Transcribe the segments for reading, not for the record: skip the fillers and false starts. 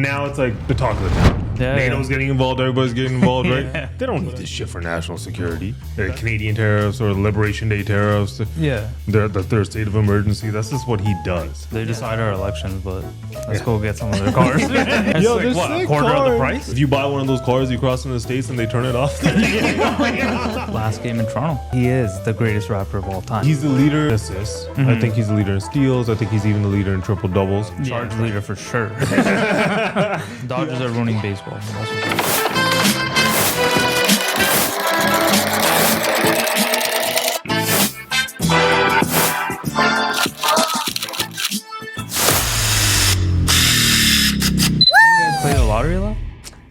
now it's like the talk of the town. Yeah, NATO's getting involved, everybody's getting involved, right? Yeah. They don't need this shit for national security. Canadian tariffs or Liberation Day tariffs. Yeah. The third state of emergency. That's just what he does. They decide our elections, but let's go get some of their cars. It's Yo, like, what, a quarter of the price? If you buy one of those cars, you cross in the States and they turn it off. Last game in Toronto. He is the greatest Raptor of all time. He's the leader in assists. I think he's the leader in steals. I think he's even the leader in triple doubles. Charge leader for sure. Dodgers are ruining baseball. That's what play the lottery a lot?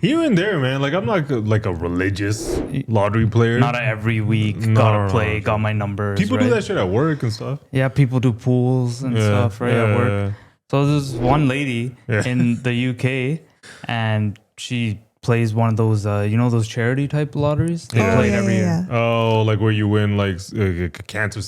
Here and there, man. Like, I'm not like a religious lottery player. Not every week. Gotta play. Got my numbers. People right? do that shit at work and stuff. Yeah, people do pools and stuff, right, at work. So there's one lady in the UK, and she plays one of those, you know, those charity type lotteries. They play it every year. Oh, like where you win like a cancer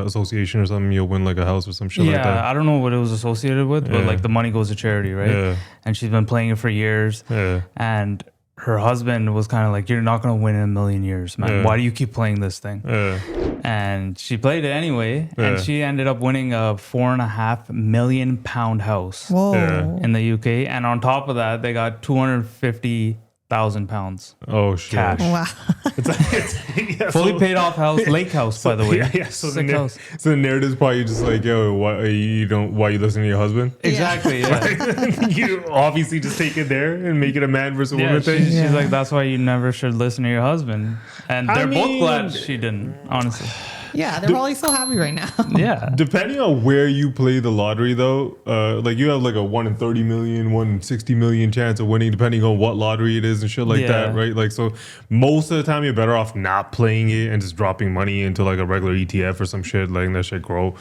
association or something. You'll win like a house or some shit like that. Yeah, I don't know what it was associated with, but like the money goes to charity, right? Yeah. And she's been playing it for years. Yeah. And her husband was kind of like, "You're not going to win in a million years, man. Yeah. Why do you keep playing this thing?" Yeah. And she played it anyway, and she ended up winning a £4.5 million house in the UK. And on top of that, they got £250,000. Oh shit! Cash. Wow. Fully paid off house, lake house, by the way. Yeah. So the narrative's probably just like, "Yo, why you listening to your husband?" Exactly. Yeah. You obviously just take it there and make it a man versus woman thing. She's like, that's why you never should listen to your husband. And they're both glad she didn't, honestly. Yeah, they're probably so happy right now. Yeah. Depending on where you play the lottery, though, like you have like a 1 in 30 million, 1 in 60 million chance of winning, depending on what lottery it is and shit like that, right? Like, so most of the time you're better off not playing it and just dropping money into like a regular ETF or some shit, letting that shit grow.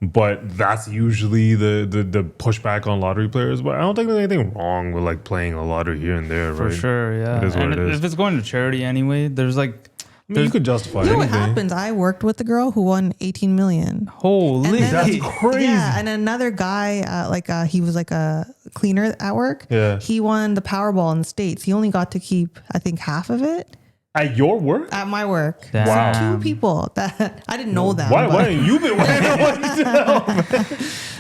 But that's usually the pushback on lottery players. But I don't think there's anything wrong with like playing a lottery here and there, right? For sure, yeah. It is what it is. If it's going to charity anyway, there's like... you could justify You know anything. what happens? I worked with a girl who won 18 million. Holy, that's crazy. Yeah, and another guy, he was like a cleaner at work. Yeah. He won the Powerball in the States. He only got to keep, I think, half of it. At your work? At my work. Damn. Wow. Two people that I didn't know them. Why ain't you been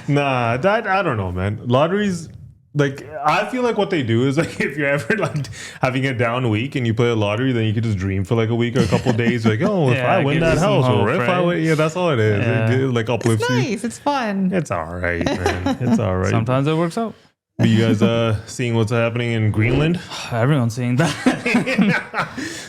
Nah, I don't know, man. Lotteries, like, I feel like what they do is like if you're ever like having a down week and you play a lottery, then you could just dream for like a week or a couple of days. Like, oh, if I win that house, or if I win, that's all it is. Yeah. It like uplifts It's nice. It's fun. you. It's all right, man. It's all right. Sometimes it works out. Are you guys seeing what's happening in Greenland? Everyone's seeing that.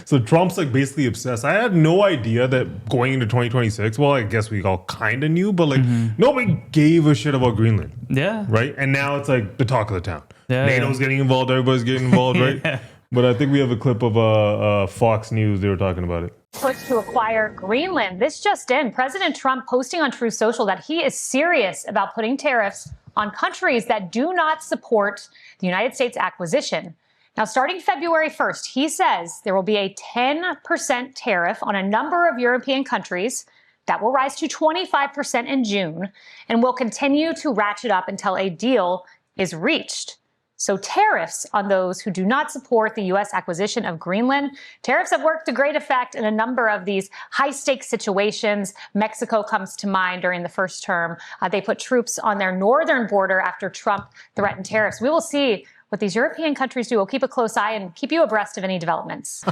So Trump's like basically obsessed. I had no idea that going into 2026, well, I guess we all kind of knew, but like nobody gave a shit about Greenland. Yeah. Right? And now it's like the talk of the town. Yeah, NATO's getting involved. Everybody's getting involved, right? But I think we have a clip of Fox News. They were talking about it. Push to acquire Greenland. This just in. President Trump posting on Truth Social that he is serious about putting tariffs on countries that do not support the United States acquisition. Now, starting February 1st, he says there will be a 10% tariff on a number of European countries. That will rise to 25% in June and will continue to ratchet up until a deal is reached. So tariffs on those who do not support the U.S. acquisition of Greenland. Tariffs have worked to great effect in a number of these high-stakes situations. Mexico comes to mind during the first term. They put troops on their northern border after Trump threatened tariffs. We will see what these European countries do. We'll keep a close eye and keep you abreast of any developments.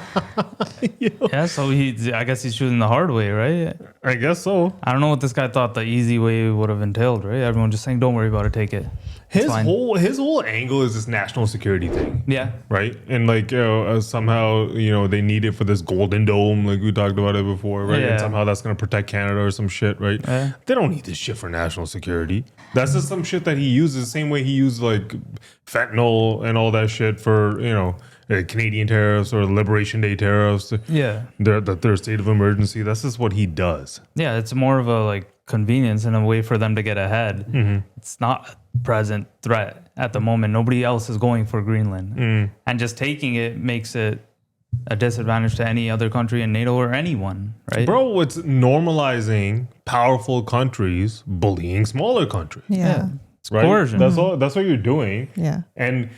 Yeah, so I guess he's choosing the hard way, right? I guess so. I don't know what this guy thought the easy way would have entailed, right? Everyone just saying, don't worry about it, take it. His whole angle is this national security thing. Yeah. Right? And like somehow, they need it for this golden dome, like we talked about it before, right? Yeah. And somehow that's going to protect Canada or some shit, right? Yeah. They don't need this shit for national security. That's just some shit that he uses the same way he used like fentanyl and all that shit for, Canadian tariffs or Liberation Day tariffs. Yeah. The third state of emergency. That's just what he does. Yeah, it's more of a like convenience and a way for them to get ahead. Mm-hmm. It's not a present threat at the moment. Nobody else is going for Greenland. And just taking it makes it a disadvantage to any other country in NATO or anyone, right? Bro, it's normalizing powerful countries bullying smaller countries. Yeah. It's right? coercion. That's all. That's what you're doing. Yeah. And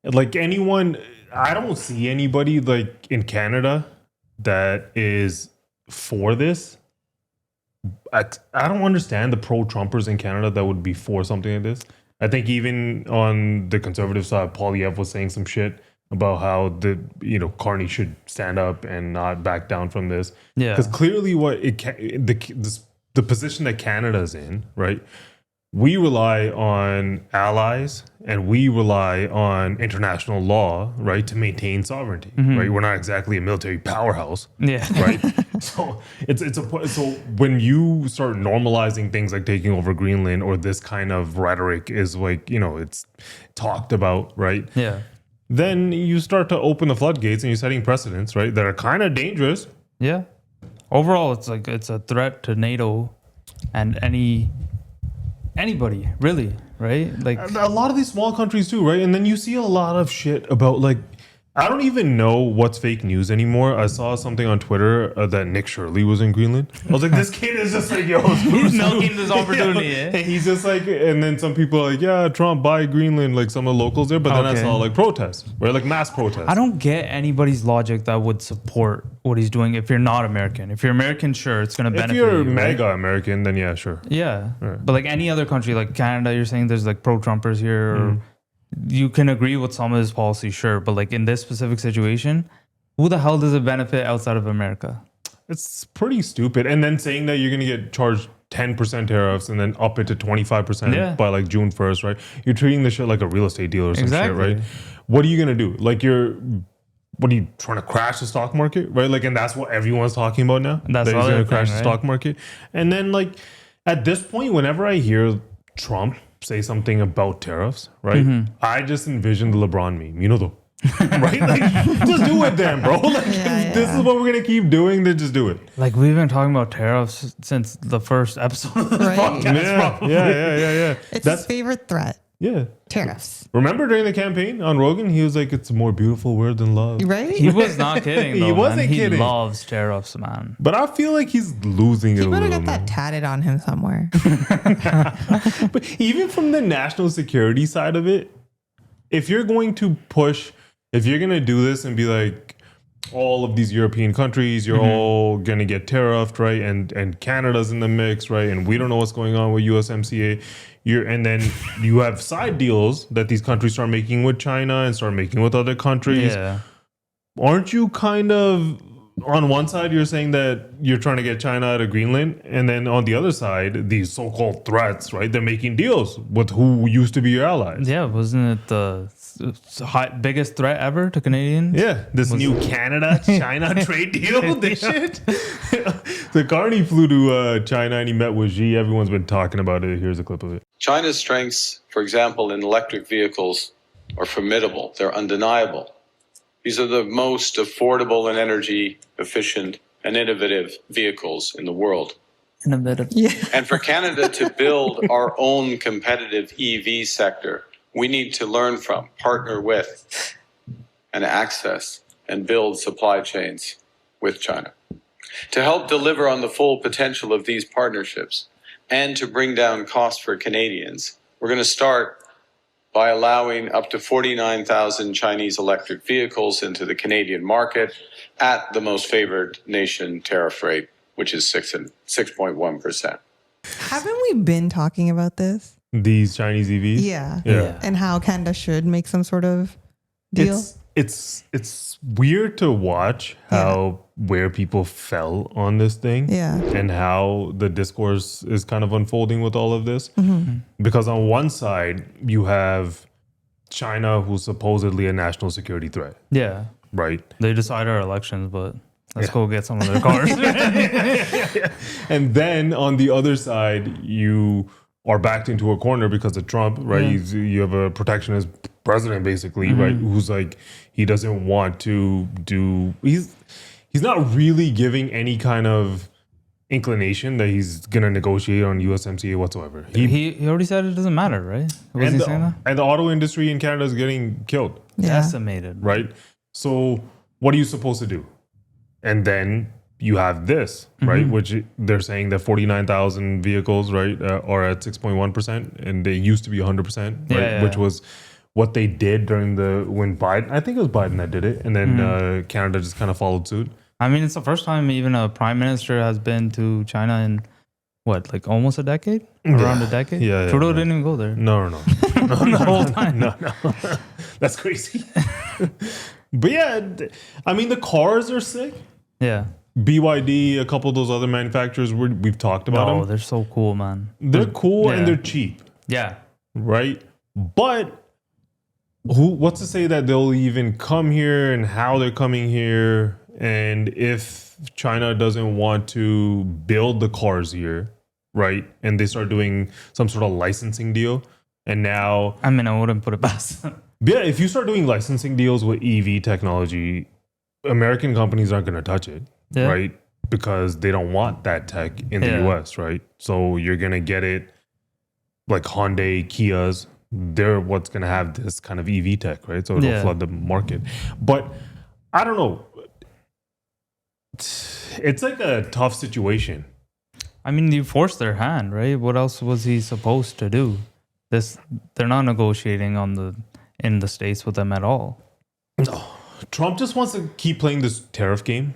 like anyone, I don't see anybody like in Canada that is for this. I don't understand the pro-Trumpers in Canada that would be for something like this. I think even on the conservative side, Poilievre was saying some shit about how Carney should stand up and not back down from this. Yeah, because clearly the position that Canada's in, right? We rely on allies and we rely on international law, right, to maintain sovereignty, right? We're not exactly a military powerhouse, right? So so when you start normalizing things like taking over Greenland, or this kind of rhetoric is like, it's talked about, right? Yeah. Then you start to open the floodgates and you're setting precedents, right, that are kind of dangerous. Yeah. Overall, it's a threat to NATO and anybody, really, right? Like a lot of these small countries too, right? And then you see a lot of shit about like, I don't even know what's fake news anymore. I saw something on Twitter that Nick Shirley was in Greenland. I was like, this kid is just like, yo, he's milking this opportunity. And he's just like, and then some people are like, yeah, Trump, buy Greenland, like some of the locals there. But then I saw like protests, right? Like mass protests. I don't get anybody's logic that would support what he's doing if you're not American. If you're American, sure, it's going to benefit you. If you're mega American, then yeah, sure. Yeah. Right. But like any other country, like Canada, you're saying there's like pro-Trumpers here, or you can agree with some of his policies, sure, but like in this specific situation, who the hell does it benefit outside of America? It's pretty stupid. And then saying that you're going to get charged 10% tariffs and then up it to 25% by like June 1st, right? You're treating this shit like a real estate deal or some shit, right? What are you going to do? Like what are you trying to crash the stock market, right? Like, and that's what everyone's talking about now. That's that he's going to crash the stock market. And then like at this point, whenever I hear Trump say something about tariffs, right? I just envision the LeBron meme, right? Like, just do it then, bro. Like, this is what we're gonna keep doing. Then just do it. Like we've been talking about tariffs since the first episode of this podcast. Yeah. It's his favorite threat. Yeah. Tariffs. Remember during the campaign on Rogan, he was like, it's a more beautiful word than love. Right? He was not kidding, though. He wasn't kidding. He loves tariffs, man. But I feel like he's losing it a little. He better get that tatted on him somewhere. But even from the national security side of it, if you're going to do this and be like, all of these European countries, you're all going to get tariffed, right? And Canada's in the mix, right? And we don't know what's going on with USMCA. And then you have side deals that these countries start making with China and start making with other countries. Yeah. Aren't you kind of, on one side, you're saying that you're trying to get China out of Greenland, and then on the other side, these so-called threats, right? They're making deals with who used to be your allies. Yeah, wasn't it the biggest threat ever to Canadians? Yeah, this new Canada-China trade deal, this shit. So Carney flew to China and he met with Xi. Everyone's been talking about it. Here's a clip of it. China's strengths, for example, in electric vehicles are formidable. They're undeniable. These are the most affordable and energy efficient and innovative vehicles in the world. Innovative. Yeah. And for Canada to build our own competitive EV sector, we need to learn from, partner with, and access and build supply chains with China. To help deliver on the full potential of these partnerships and to bring down costs for Canadians, we're going to start by allowing up to 49,000 Chinese electric vehicles into the Canadian market at the most favored nation tariff rate, which is 6.1%. Haven't we been talking about this? These Chinese EVs? Yeah. And how Canada should make some sort of deal? It's weird to watch where people fell on this thing and how the discourse is kind of unfolding with all of this. Because on one side, you have China, who's supposedly a national security threat. Yeah. Right? They decide our elections, but let's go get some of their cars. And then on the other side, you are backed into a corner because of Trump, right? You have a protectionist president, basically, right? Who's like, he doesn't want to do, he's not really giving any kind of inclination that he's going to negotiate on USMCA whatsoever. He already said it doesn't matter, right? Was he saying that? And the auto industry in Canada is getting killed. Decimated. Right? So what are you supposed to do? And then you have this, right? Which they're saying that 49,000 vehicles, right, are at 6.1%, and they used to be 100%, right? Which was what they did when Biden, I think it was Biden that did it, and then Canada just kind of followed suit. I mean, it's the first time even a prime minister has been to China in what, like almost a decade? Around a decade? Yeah. Trudeau didn't even go there. No. The whole time. No. That's crazy. But yeah, I mean, the cars are sick. Yeah. BYD, a couple of those other manufacturers, we've talked about them. Oh, they're so cool, man. They're cool and they're cheap. Yeah. Right? But what's to say that they'll even come here and how they're coming here? And if China doesn't want to build the cars here, right? And they start doing some sort of licensing deal. And now, I mean, I wouldn't put it past them. Yeah, if you start doing licensing deals with EV technology, American companies aren't going to touch it, right? Because they don't want that tech in the US, right? So you're going to get it like Hyundai, Kias. They're what's going to have this kind of EV tech, right? So it'll flood the market. But I don't know. It's like a tough situation. I mean, you forced their hand, right? What else was he supposed to do? They're not negotiating in the States with them at all. Trump just wants to keep playing this tariff game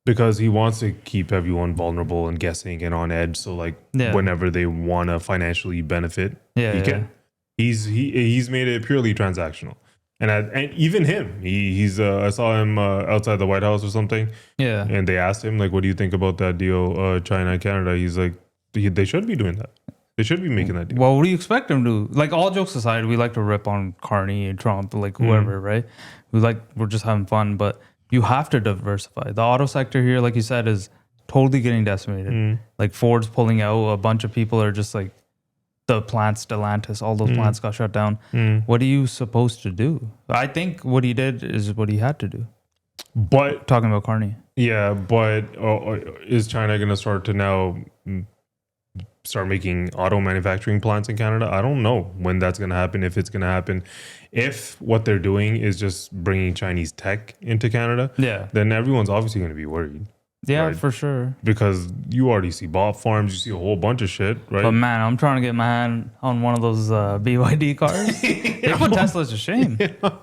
because he wants to keep everyone vulnerable and guessing and on edge. So like whenever they want to financially benefit, he can. He's made it purely transactional. And even him, I saw him outside the White House or something. Yeah. And they asked him, like, what do you think about that deal, China and Canada? He's like, they should be doing that. They should be making that deal. Well, what do you expect them to do? Like, all jokes aside, we like to rip on Carney and Trump, like whoever, right? We're just having fun, but you have to diversify. The auto sector here, like you said, is totally getting decimated. Like Ford's pulling out, a bunch of people are just like, the plants, Stellantis, all those plants got shut down. What are you supposed to do? I think what he did is what he had to do. But talking about Carney. Yeah, but is China going to start making auto manufacturing plants in Canada? I don't know when that's going to happen, if it's going to happen. If what they're doing is just bringing Chinese tech into Canada, then everyone's obviously going to be worried. Yeah, right? For sure. Because you already see bot farms, you see a whole bunch of shit, right? But man, I'm trying to get my hand on one of those BYD cars. They put Teslas to shame. It's like,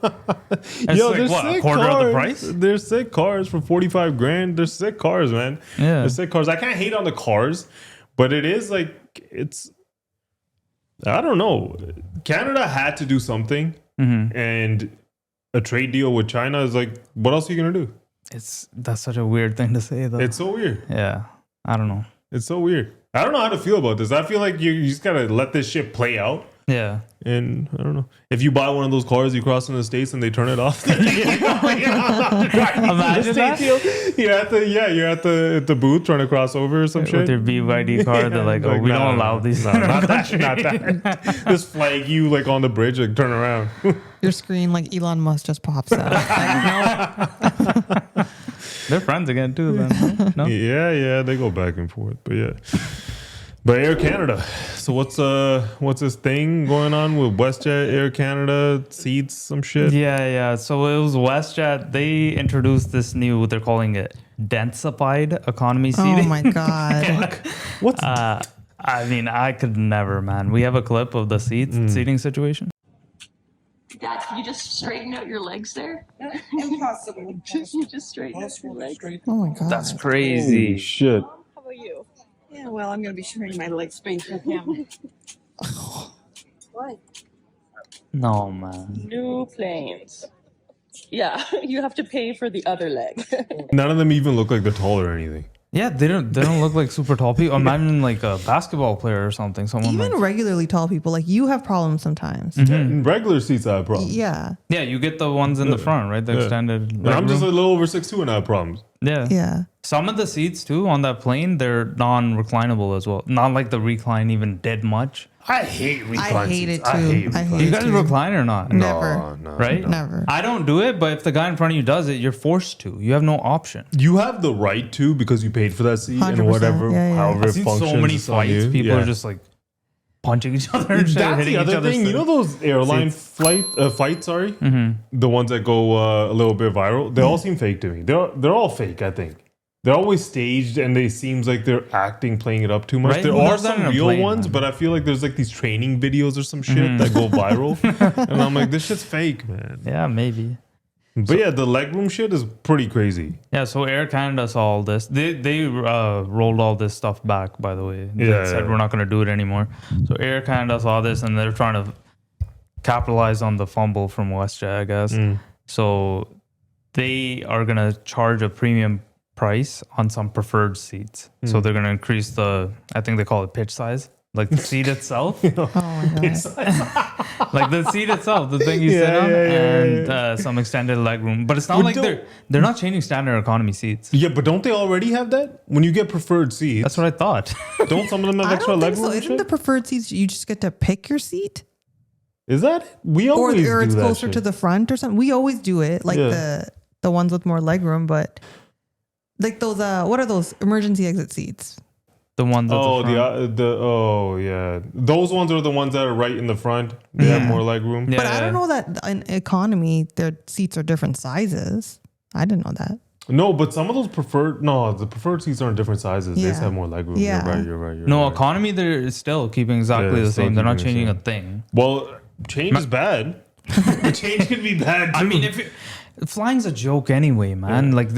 what, a quarter of the price? They're sick cars for $45,000. They're sick cars, man. Yeah. They're sick cars. I can't hate on the cars, but it is like, I don't know. Canada had to do something, and a trade deal with China is like, what else are you going to do? That's such a weird thing to say, though. It's so weird. Yeah, I don't know. It's so weird. I don't know how to feel about this. I feel like you just gotta let this shit play out. Yeah. And I don't know. If you buy one of those cars, you cross in the States and they turn it off. Imagine that. You're at the booth trying to cross over or some shit. With your BYD car, they're like, we don't allow these. No, not that. Just flag you like on the bridge, like turn around. Your screen, like Elon Musk, just pops out. Like, they're friends again too, then. No? Yeah, they go back and forth. But yeah. But Air Canada. So what's this thing going on with WestJet, Air Canada, seats, some shit? Yeah. So it was WestJet. They introduced this new, they're calling it densified economy seating. Oh my God. What's I mean, I could never, man. We have a clip of the seating situation. Dad, can you just straighten out your legs there? Impossible. just straighten out your legs. Oh my God. That's crazy. Holy shit. How about you? Yeah, well, I'm going to be sharing my leg sprain for the camera. What? No, man. New planes. Yeah, you have to pay for the other leg. None of them even look like they're tall or anything. Yeah, they don't look like super tall people. Imagine like a basketball player or something. Even regularly tall people, like you have problems sometimes. In regular seats, I have problems. Yeah. Yeah, you get the ones in the front, right? The extended. And I'm just a little over 6'2" and I have problems. Yeah. Some of the seats too on that plane, they're non-reclinable as well. Not like the recline even did much. I hate recline I hate seats. it too. Do you guys recline or not? Never. No, right? Never. I don't do it, but if the guy in front of you does it, you're forced to. You have no option. You have the right to because you paid for that seat and whatever, however I've it seen functions. so many fights. People are just like punching each other and shit, That's hitting the other each other. thing. You know those airline fights, the ones that go a little bit viral? They all seem fake to me. They're all fake, I think. they're always staged and they seems like they're playing it up too much. Right? There Who are does that some in a real plane, ones, man? but I feel like there's like these training videos or some shit that go viral. And I'm like, this shit's fake, man. Yeah, maybe. But yeah, the legroom shit is pretty crazy. Yeah, so Air Canada saw all this. They rolled all this stuff back, by the way. They said we're not going to do it anymore. So Air Canada saw this and they're trying to capitalize on the fumble from WestJet, I guess. So they are going to charge a premium price on some preferred seats. So they're going to increase the, I think they call it pitch size, like the seat itself. Oh my God. Like the seat itself, the thing you sit on, and some extended leg room. But it's not like they're not changing standard economy seats. Yeah, but don't they already have that? When you get preferred seats, That's what I thought. don't some of them have I extra don't leg think room? so. and Isn't the shit? preferred seats you just get to pick your seat? Is that it? We Or always do it's that closer shit. to the front or something? We always do it, like Yeah. the ones with more leg room, but like those, what are those emergency exit seats? The ones at Oh, the front. those ones are the ones that are right in the front. They have more leg room. Yeah. But I don't know that in economy, their seats are different sizes. I didn't know that. No, but some of those the preferred seats aren't different sizes. They just Yeah. have more leg room. Yeah. You're right. No, right. economy, they're still keeping exactly Yeah, the still same. They're not keeping the changing a same. thing. Well, change is bad. The change can be bad too. I mean, flying's a joke anyway, man. Like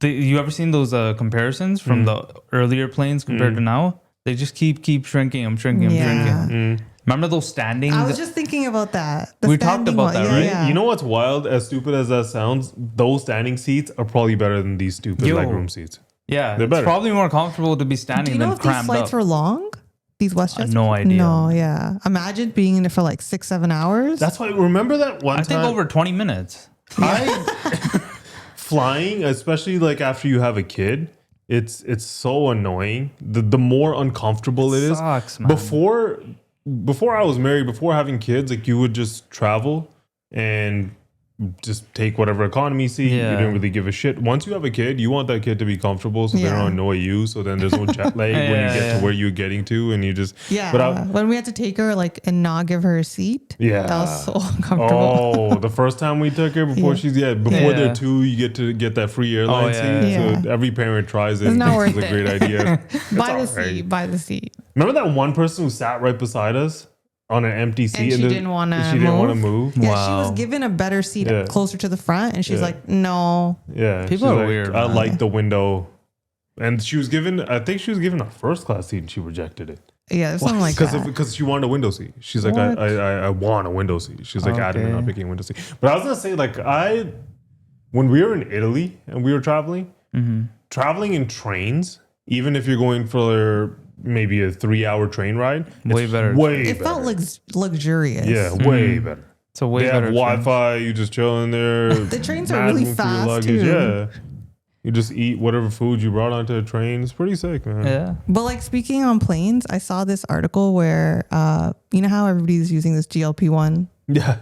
you ever seen those comparisons from the earlier planes compared to now? They just keep shrinking. I'm shrinking. Remember those standing? I was just thinking about that. The We talked standing about one. that, Yeah, right? yeah. You know what's wild? As stupid as that sounds, those standing seats are probably better than these stupid legroom seats. Yeah, They're it's better. probably more comfortable to be Do standing you know than if these crammed flights up. were long? These WestJets? No idea. No, yeah. Imagine being in it for like 6-7 hours. That's why. Remember that one I time? think over 20 minutes. Flying, especially like after you have a kid, it's so annoying. The more uncomfortable it is. Sucks, man. Before I was married, before having kids, like you would just travel and just take whatever economy seat. Yeah. You didn't really give a shit. Once you have a kid, you want that kid to be comfortable so they don't annoy you. So then there's no jet lag when you get to where you're getting to, and you just when we had to take her and not give her a seat, that was so uncomfortable. Oh, the first time we took her before they're 2, you get to get that free airline seat. Yeah. So every parent tries it. It's not It's worth a great idea. Buy the seat. Remember that one person who sat right beside us on an empty seat And she didn't want to move? Yeah, Wow. she was given a better seat closer to the front, and she's like, no. Yeah, People are weird, I man. like the window, and I think she was given a first class seat, and she rejected it. Yeah, something like that. Because she wanted a window seat. She's like, I want a window seat. She's like adamant on picking a window seat. But I was gonna say, like, when we were in Italy and we were traveling in trains, even if you're going for maybe a 3-hour train ride, Way better. It felt like luxurious. Yeah, way better. It's a way They better have Wi-Fi. You just chill in there. The trains are really fast, too. Yeah, you just eat whatever food you brought onto a train. It's pretty sick, man. Yeah. But like speaking on planes, I saw this article where you know how everybody's using this GLP-1 Yeah.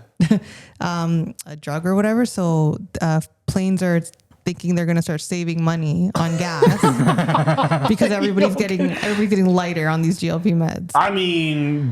a drug or whatever. So planes are thinking they're going to start saving money on gas because everybody's getting lighter on these GLP meds. I mean,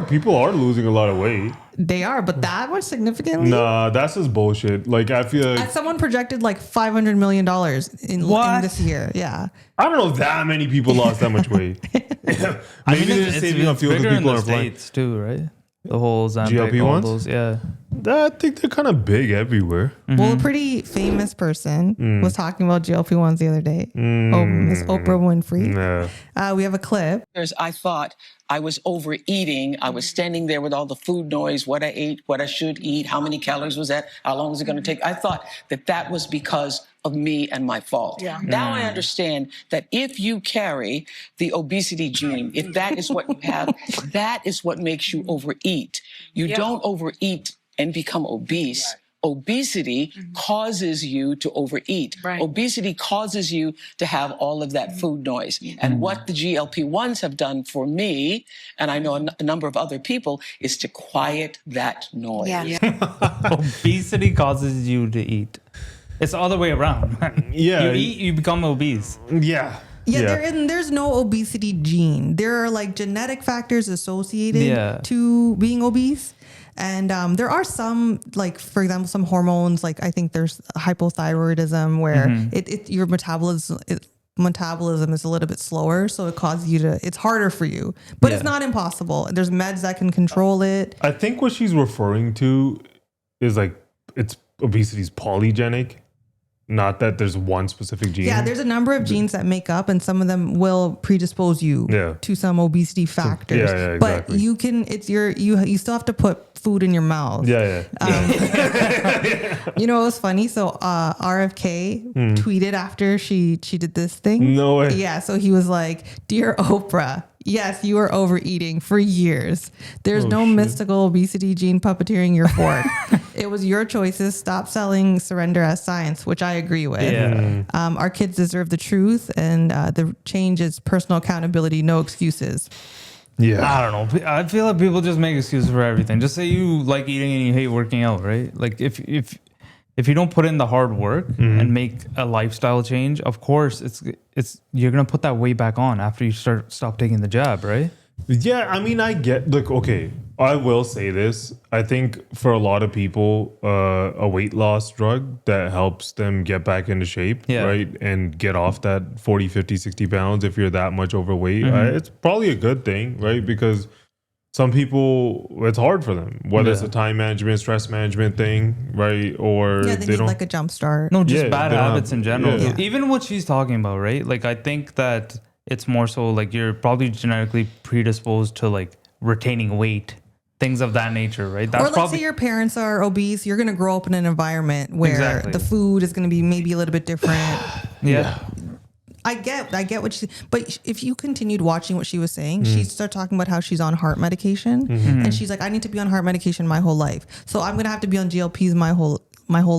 people are losing a lot of weight. They are, but that much significantly. Nah, that's just bullshit. Like, I feel like Someone projected like $500 million in this year. Yeah. I don't know if that many people lost that much weight. Maybe they're just saving on fuel bigger because in people the are flying. States too, right? The whole Ozempic, GLP-1s? all those, yeah. I think they're kind of big everywhere. Well, a pretty famous person was talking about GLP-1s the other day. Miss Oprah Winfrey. Yeah. We have a clip. I thought I was overeating. I was standing there with all the food noise, what I ate, what I should eat, how many calories was that, how long was it going to take. I thought that was because of me and my fault. Yeah. Now I understand that if you carry the obesity gene, if that is what you have, that is what makes you overeat. You don't overeat and become obese. Right. Obesity causes you to overeat. Right. Obesity causes you to have all of that food noise. And what the GLP-1s have done for me, and I know a number of other people, is to quiet that noise. Yeah. Obesity causes you to eat. It's the other way around. Yeah. You eat, you become obese. Yeah. There's no obesity gene. There are like genetic factors associated to being obese. And there are some, like, for example, some hormones, like I think there's hypothyroidism where your metabolism is a little bit slower. So it causes you to, it's harder for you, but it's not impossible. There's meds that can control it. I think what she's referring to is like, obesity is polygenic. Not that there's one specific gene. Yeah, there's a number of genes that make up, and some of them will predispose you to some obesity factors. Exactly. But you can, you still have to put food in your mouth. You know, it was funny. So RFK tweeted after she did this thing. No way. Yeah, so he was like, "Dear Oprah, yes, you are overeating for years. There's no mystical obesity gene puppeteering your fork. It was your choices. Stop selling surrender as science," which I agree with. Yeah. Our kids deserve the truth, and the change is personal accountability, no excuses. Yeah. I don't know. I feel like people just make excuses for everything. Just say you like eating and you hate working out, right? Like if you don't put in the hard work and make a lifestyle change, of course it's you're gonna put that weight back on after you stop taking the jab, right? Yeah, I mean, I get, like, okay, I will say this. I think for a lot of people, a weight loss drug that helps them get back into shape, right? And get off that 40, 50, 60 pounds if you're that much overweight, it's probably a good thing, right? Because some people, it's hard for them, whether it's a time management, stress management thing, right? Or they need like a jump start. No, just bad habits in general. Yeah. Even what she's talking about, right? Like, I think that it's more so like you're probably genetically predisposed to like retaining weight, things of that nature, right? That's or let's say your parents are obese, you're going to grow up in an environment where the food is going to be maybe a little bit different. I get what she, but if you continued watching what she was saying, she started talking about how she's on heart medication, and she's like, I need to be on heart medication my whole life, so I'm gonna have to be on GLPs my whole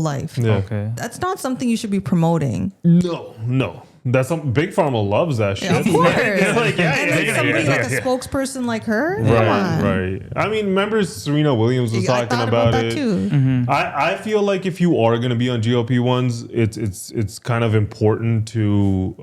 life. Okay, that's not something you should be promoting. No. That's Big Pharma loves that shit. Of course. Like, somebody like a spokesperson like her. Right. I mean, remember Serena Williams was talking about it. Too. I feel like if you are going to be on GLP-1s, it's kind of important to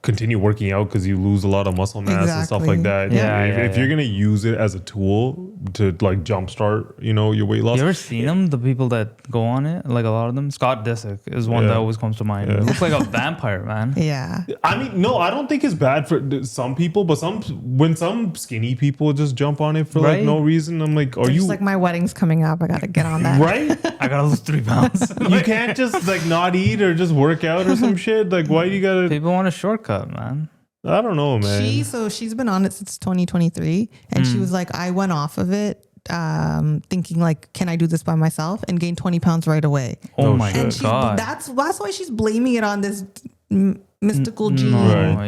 continue working out because you lose a lot of muscle mass and stuff like that. If you're going to use it as a tool to like jumpstart, your weight loss. You ever seen them? The people that go on it, like a lot of them. Scott Disick is one that always comes to mind. It looks like a vampire, man. Yeah. I mean, no, I don't think it's bad for some people, but when some skinny people just jump on it for like no reason, I'm like, are you like, my wedding's coming up, I gotta get on that. Right? I gotta lose 3 pounds. You can't just like not eat or just work out or some shit. Like, why do you gotta? People want a shortcut, man. I don't know, man. She's been on it since 2023, and she was like, I went off of it thinking like, can I do this by myself, and gained 20 pounds right away. Oh my God. That's why she's blaming it on this mystical gene.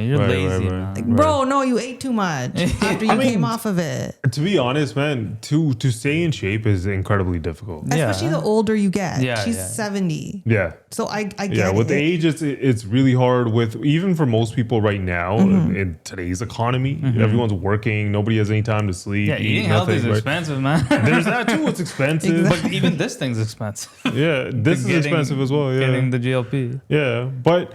You're lazy, man. Like, bro, no, you ate too much after you came off of it. To be honest, man, to stay in shape is incredibly difficult. Especially the older you get. Yeah, She's 70. Yeah. So I get it. Yeah, with age, it's really hard even for most people right now in today's economy. Everyone's working. Nobody has any time to sleep. Yeah, eating healthy is expensive, man. There's that too. It's expensive. But even this thing's expensive. Yeah, this is expensive as well. Yeah. Getting the GLP. Yeah, but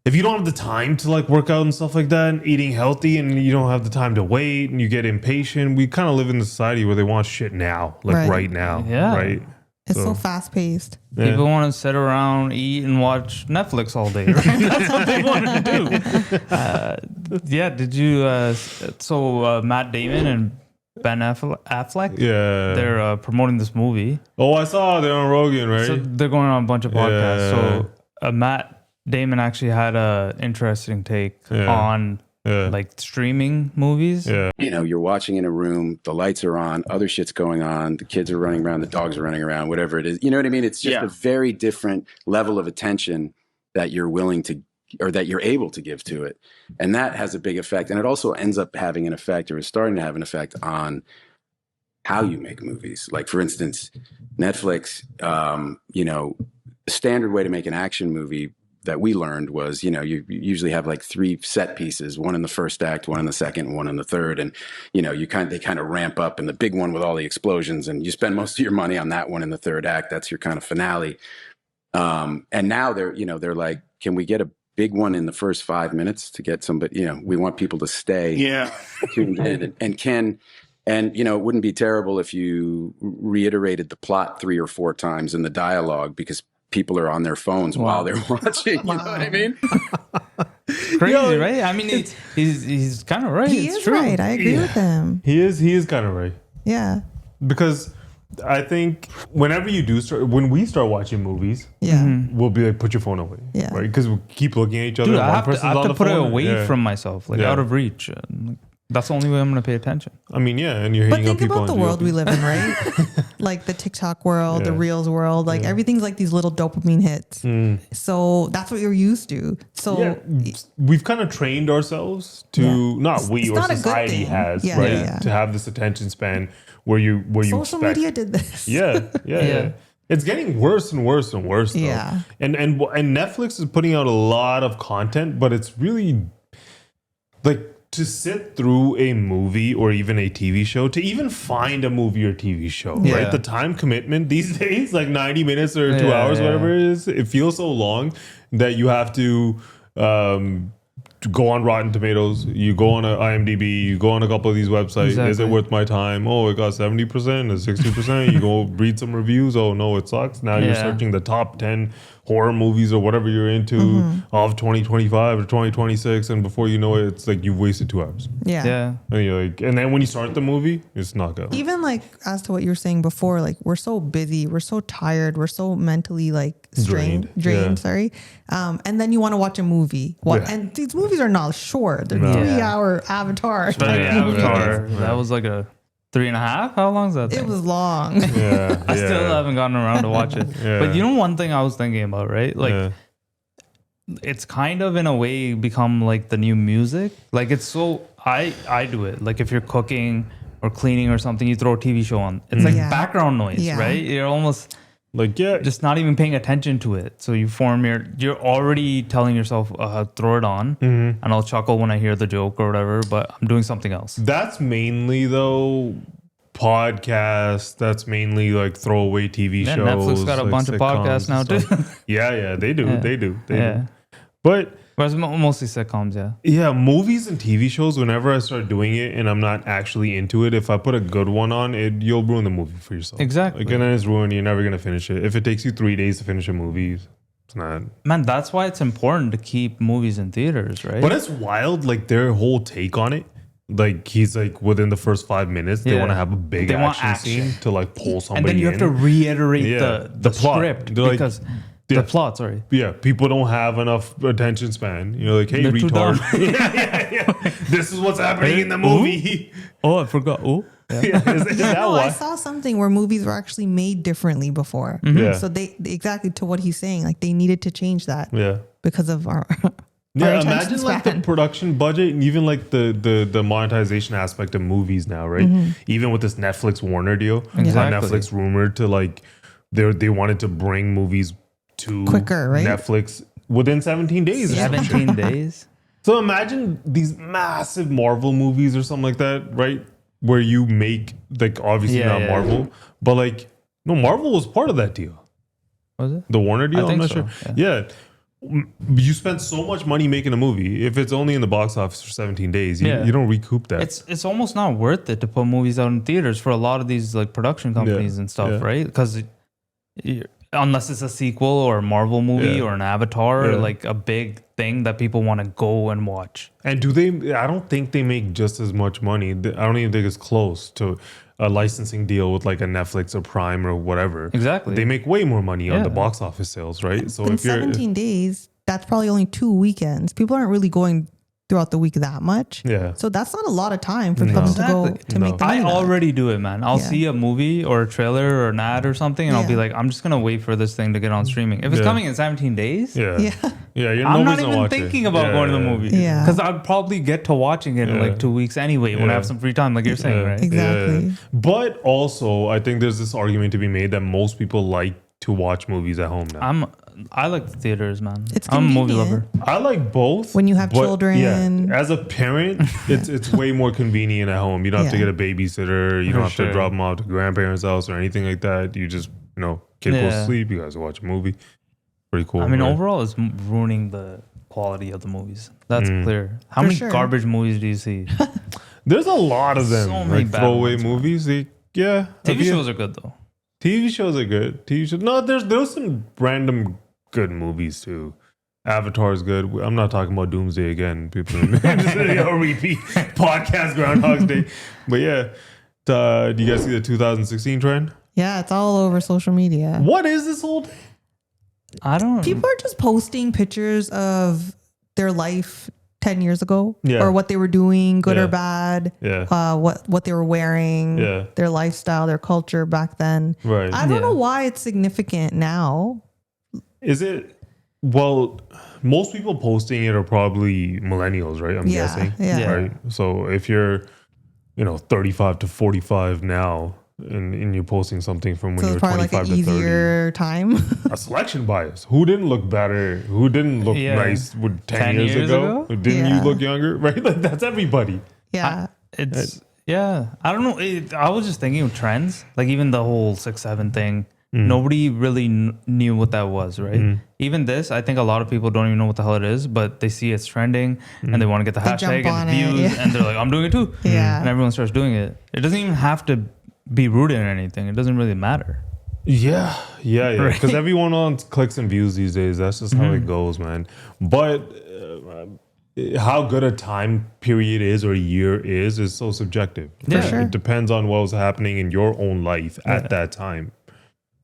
if you don't have the time to like work out and stuff like that, and eating healthy, and you don't have the time to wait, and you get impatient, we kind of live in a society where they want shit now, like right now. Yeah. Right? It's so fast paced. Yeah. People want to sit around, eat, and watch Netflix all day. Right? That's what they want to do. Did you? So Matt Damon and Ben Affleck, they're promoting this movie. Oh, I saw they're on Rogan, right? So they're going on a bunch of podcasts. So Matt Damon actually had a interesting take on like streaming movies. You're watching in a room, the lights are on, other shit's going on, the kids are running around, the dogs are running around, whatever it is. You know what I mean? It's just a very different level of attention that you're willing to, or that you're able to give to it. And that has a big effect. And it also ends up having an effect, or is starting to have an effect on how you make movies. Like, for instance, Netflix, the standard way to make an action movie that we learned was, you usually have like 3 set pieces, one in the first act, one in the second, one in the third. And, they kind of ramp up, and the big one with all the explosions, and you spend most of your money on that one in the third act. That's your kind of finale. And now they're like, can we get a big one in the first 5 minutes to get somebody, we want people to stay tuned in. And can And, you know, it wouldn't be terrible if you reiterated the plot 3 or 4 times in the dialogue because people are on their phones while they're watching. You know what I mean? Crazy, right? I mean, he's kind of right. He is right. I agree with him. He is kind of right. Yeah. Because I think whenever when we start watching movies, we'll be like, put your phone away. Yeah. Right? Because we keep looking at each other. Dude, I have to put it away from myself, like out of reach. That's the only way I'm going to pay attention. I mean, yeah, and you're hitting up people. But think about the world we live in, right? Like the TikTok world, the Reels world, like everything's like these little dopamine hits. So that's what you're used to. So we've kind of trained ourselves to society has, right? To have this attention span where you social media did this. Yeah. It's getting worse and worse and worse. Though. Yeah. And Netflix is putting out a lot of content, but it's really like to sit through a movie or even a TV show, to even find a movie or TV show, right? The time commitment these days, like 90 minutes or 2 hours, whatever it is, it feels so long that you have to go on Rotten Tomatoes, you go on a IMDb, you go on a couple of these websites. Exactly. Is it worth my time? Oh, it got 70%, it's 60%. You go read some reviews. Oh no, it sucks. Now you're searching the top 10 horror movies or whatever you're into of 2025 or 2026, and before you know it, it's like you've wasted 2 hours. Yeah. And you're like, and then when you start the movie, it's not good. Even like as to what you were saying before, like we're so busy, we're so tired, we're so mentally like drained. Sorry. And then you want to watch a movie. And these movies are not short. They're 3-hour Avatar. Avatar. That was like a 3.5. How long is that thing? It was long. I still haven't gotten around to watch it. But you know, one thing I was thinking about, right? Like, it's kind of in a way become like the new music. Like, it's so I do it. Like, if you're cooking or cleaning or something, you throw a TV show on. It's like background noise, right? You're almost like just not even paying attention to it. So you you're already telling yourself, throw it on, and I'll chuckle when I hear the joke or whatever, but I'm doing something else. That's mainly though podcasts. That's mainly like throwaway TV shows. Netflix got a bunch of podcasts now too. They do. They do. But it's mostly sitcoms, movies and TV shows, whenever I start doing it and I'm not actually into it, if I put a good one on it, you'll ruin the movie for yourself. Exactly. Like, and then it's ruined. You're never going to finish it. If it takes you 3 days to finish a movie, it's not. Man, that's why it's important to keep movies in theaters, right? But it's wild, like their whole take on it. Like, he's like, within the first 5 minutes, they want to have a big action scene to like pull somebody in. And then you have to reiterate the plot. Script because... The plot, sorry. Yeah, people don't have enough attention span. You're like, hey, retard. This is what's happening in the movie. Oh, I forgot. Oh. Is that why? I saw something where movies were actually made differently before. So they exactly to what he's saying, like they needed to change that. Because of our imagine like the production budget and even like the monetization aspect of movies now, right? Even with this Netflix Warner deal. Netflix rumored to like they wanted to bring movies to quicker, right? Netflix within 17 days. 17 days. So imagine these massive Marvel movies or something like that, right? Where you make like obviously not Marvel, but like no, Marvel was part of that deal. Was it? The Warner deal? I'm not sure. Yeah. You spent so much money making a movie. If it's only in the box office for 17 days, you don't recoup that. It's almost not worth it to put movies out in theaters for a lot of these like production companies and stuff, right? Because unless it's a sequel or a Marvel movie or an Avatar or like a big thing that people want to go and watch. And I don't think they make just as much money. I don't even think it's close to a licensing deal with like a Netflix or Prime or whatever. Exactly. They make way more money on the box office sales, right? So in 17 days, that's probably only 2 weekends. People aren't really going throughout the week that much. So that's not a lot of time for them to go to make the money. I already do it, man. I'll see a movie or a trailer or an ad or something and I'll be like, I'm just going to wait for this thing to get on streaming. If it's coming in 17 days, I'm not even thinking about going to the movie. Because I'd probably get to watching it in like 2 weeks anyway when I have some free time, like you're saying, right? Exactly. But also, I think there's this argument to be made that most people like to watch movies at home now. I like the theaters, man. I'm a movie lover. I like both. When you have children. Yeah, as a parent, it's way more convenient at home. You don't have to get a babysitter. You don't have to drop them off to grandparents' house or anything like that. You just, kid goes to sleep. You guys watch a movie. Pretty cool. I mean, overall, it's ruining the quality of the movies. That's clear. How many garbage movies do you see? There's a lot of them. So many like bad throwaway ones, movies. Yeah. TV shows are good though. TV shows are good. TV shows. No, there's some random good movies too. Avatar's good. I'm not talking about Doomsday again. People just repeat podcast Groundhog's Day. But yeah, do you guys see the 2016 trend? Yeah, it's all over social media. What is this whole thing? I don't. People are just posting pictures of their life 10 years ago, Yeah. or what they were doing, good Yeah. or bad. Yeah. What they were wearing. Yeah. Their lifestyle, their culture back then. Right. I don't know why it's significant now. Is it? Well, most people posting it are probably millennials, right? I'm guessing. Yeah. Right. So if you're, 35 to 45 now, and you're posting something from when So you were it's probably 25 like an to 30. easier time. A selection bias. Who didn't look better? Who didn't look nice with 10 years ago? Didn't you look younger? Right? Like that's everybody. Yeah. I don't know. I was just thinking of trends, like even the whole 6'7" thing. Nobody really knew what that was, right? Even this, I think a lot of people don't even know what the hell it is, but they see it's trending and they want to get the hashtag and the views, and they're like, I'm doing it too. Yeah. And everyone starts doing it. It doesn't even have to be rooted in anything. It doesn't really matter. Yeah. Right? Because everyone wants clicks and views these days. That's just how it goes, man. But how good a time period is or a year is so subjective. Yeah. For sure. It depends on what was happening in your own life at that time.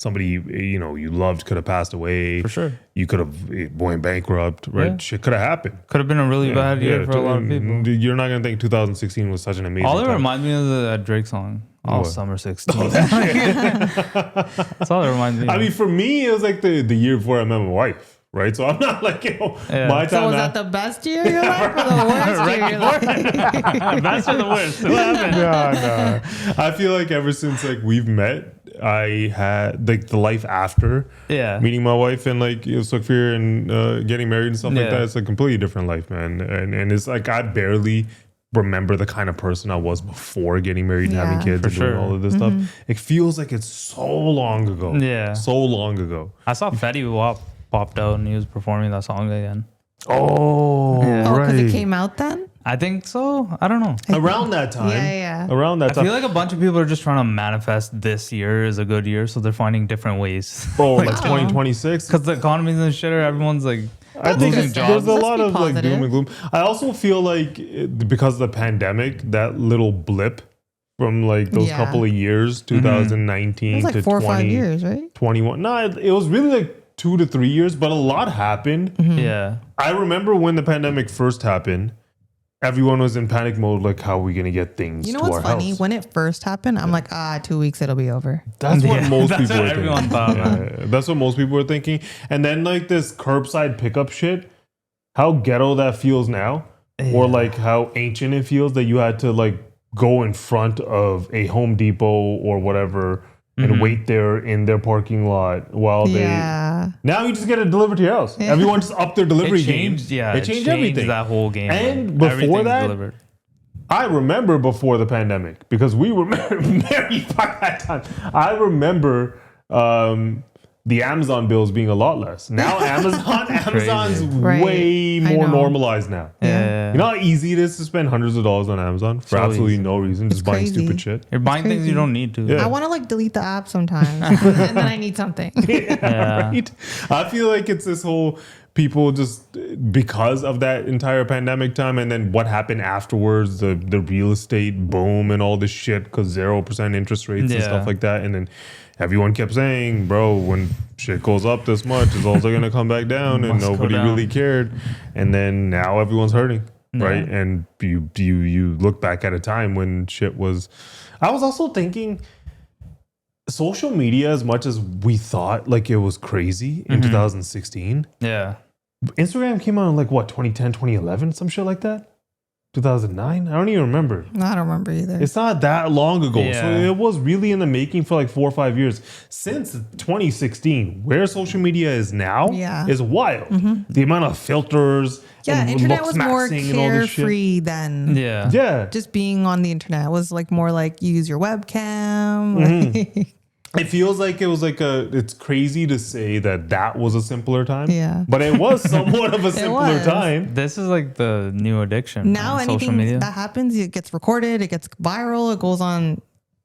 Somebody you loved could have passed away. For sure. You could have went bankrupt, right? Yeah. Shit could have happened. Could have been a really bad year for a lot of people. You're not going to think 2016 was such an amazing All it time. reminds me of the Drake song, All What? Summer 16. That's all it reminds me of. I mean, for me, it was like the year before I met my wife, right? So I'm not like, my time. So was that the best year of your life or the worst year of your life? Best or the worst? What happened? No. I feel like ever since like we've met, I had like the life after meeting my wife and like Sukhvir and getting married and stuff like that. It's a completely different life, man. And it's like I barely remember the kind of person I was before getting married and having kids and doing all of this stuff. It feels like it's so long ago. Yeah. So long ago. I saw Fetty Wap popped out and he was performing that song again. Oh, because right. it came out then? I think so. I don't know. Around that time. Yeah. Around that I time. feel like a bunch of people are just trying to manifest this year as a good year, so they're finding different ways. Oh, like 2026? Because the economy's in shit, everyone's like I think losing there's jobs. a lot of like positive. doom and gloom. I also feel like because of the pandemic, that little blip from like those couple of years, 2019 It was like to 4 or 5 20, years, right? 21. No, it was really like 2 to 3 years, but a lot happened. Yeah. I remember when the pandemic first happened, everyone was in panic mode, like, how are we going to get things You know to what's our funny? house? When it first happened, I'm like, 2 weeks, it'll be over. That's what most That's people what were everyone thinking. thought, man. Yeah, that's what most people were thinking. And then like this curbside pickup shit, how ghetto that feels now, or like how ancient it feels that you had to like go in front of a Home Depot or whatever and wait there in their parking lot while Yeah. now you just get it delivered to your house. Everyone just upped their delivery game. It changed everything. that whole game. And man. before Everything's that, delivered. I remember before the pandemic because we were married by that time. I remember the Amazon bills being a lot less. Now Amazon's Right. way I more know. normalized now. Yeah. You know how easy it is to spend hundreds of dollars on Amazon for So absolutely easy. no reason, just buying crazy. stupid shit. You're buying things crazy. you don't need to. Yeah. I want to like delete the app sometimes, and then I need something. Yeah. Right? I feel like it's this whole people just because of that entire pandemic time and then what happened afterwards, the real estate boom and all this shit because 0% interest rates and stuff like that. And then everyone kept saying, bro, when shit goes up this much, it's also going to come back down and Must go nobody down. really cared. And then now everyone's hurting. Right. And you look back at a time when shit was, I was also thinking social media, as much as we thought like it was crazy in 2016, Yeah. Instagram came out in like what, 2010, 2011, some shit like that? 2009? I don't even remember. I don't remember either. It's not that long ago. So Yeah. it was really in the making for like 4 or 5 years. Since 2016, where social media is now is wild. The amount of filters and internet looks was more maxing and all this shit. carefree then. Yeah. Just being on the internet was like more like you use your webcam. Like, It feels like it was like it's crazy to say that was a simpler time. Yeah. But it was somewhat of a simpler time. This is like the new addiction. Now anything that happens, it gets recorded, it gets viral, it goes on.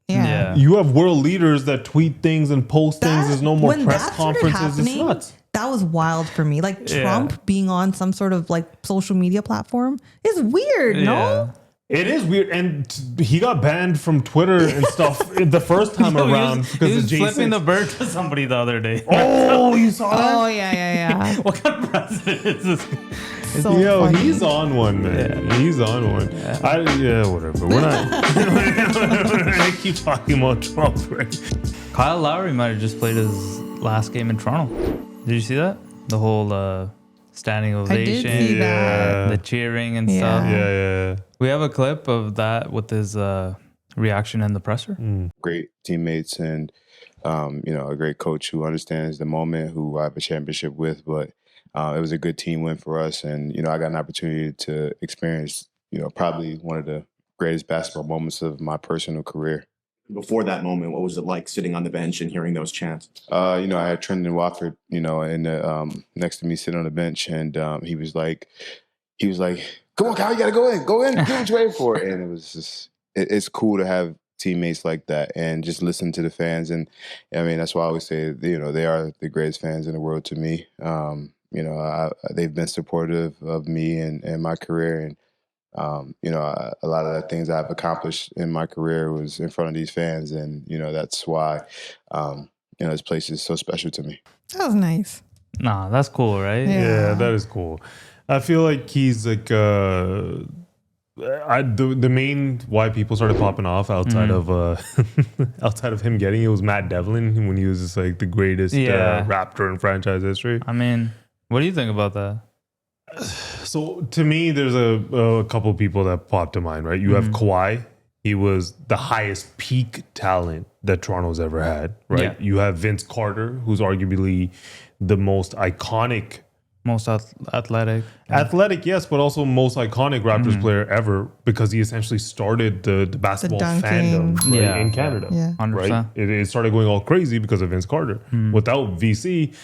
Yeah. You have world leaders that tweet things and post things. There's no more press conferences. It's nuts. That was wild for me. Like Trump being on some sort of like social media platform is weird, no? It is weird, and he got banned from Twitter and stuff the first time around because he was of Jason flipping the bird to somebody the other day. Oh, you saw that? Oh yeah. What kind of president is this? So Yo, funny. he's on one, man. Yeah. He's on one. Whatever. We're not. I keep talking about Trump, right? Kyle Lowry might have just played his last game in Toronto. Did you see that? The whole standing ovation, I did see that. the cheering and stuff. Yeah. We have a clip of that with his reaction in the presser. Great teammates and a great coach who understands the moment, who I have a championship with. But it was a good team win for us, and I got an opportunity to experience probably one of the greatest basketball moments of my personal career. Before that moment, what was it like sitting on the bench and hearing those chants? I had Trendon Watford, and next to me sitting on the bench, and he was like, "Come on, Kyle, you gotta go in, do what you're waiting for." And it was just, it's cool to have teammates like that and just listen to the fans. And I mean, that's why I always say, they are the greatest fans in the world to me. They've been supportive of me and my career, and a lot of the things I've accomplished in my career was in front of these fans, and that's why this place is so special to me. That was nice. Nah, that's cool, right? Yeah, that is cool. I feel like he's like the main why people started popping off outside of outside of him getting it was Matt Devlin when he was just like the greatest Raptor in franchise history. I mean, what do you think about that? So to me, there's a couple of people that popped to mind, right? You have Kawhi. He was the highest peak talent that Toronto's ever had, right? Yeah. You have Vince Carter, who's arguably the most iconic. Most athletic. Athletic, yes, but also most iconic Raptors player ever because he essentially started the basketball fandom in Canada. Yeah. 100%. Right? It started going all crazy because of Vince Carter. Without VC,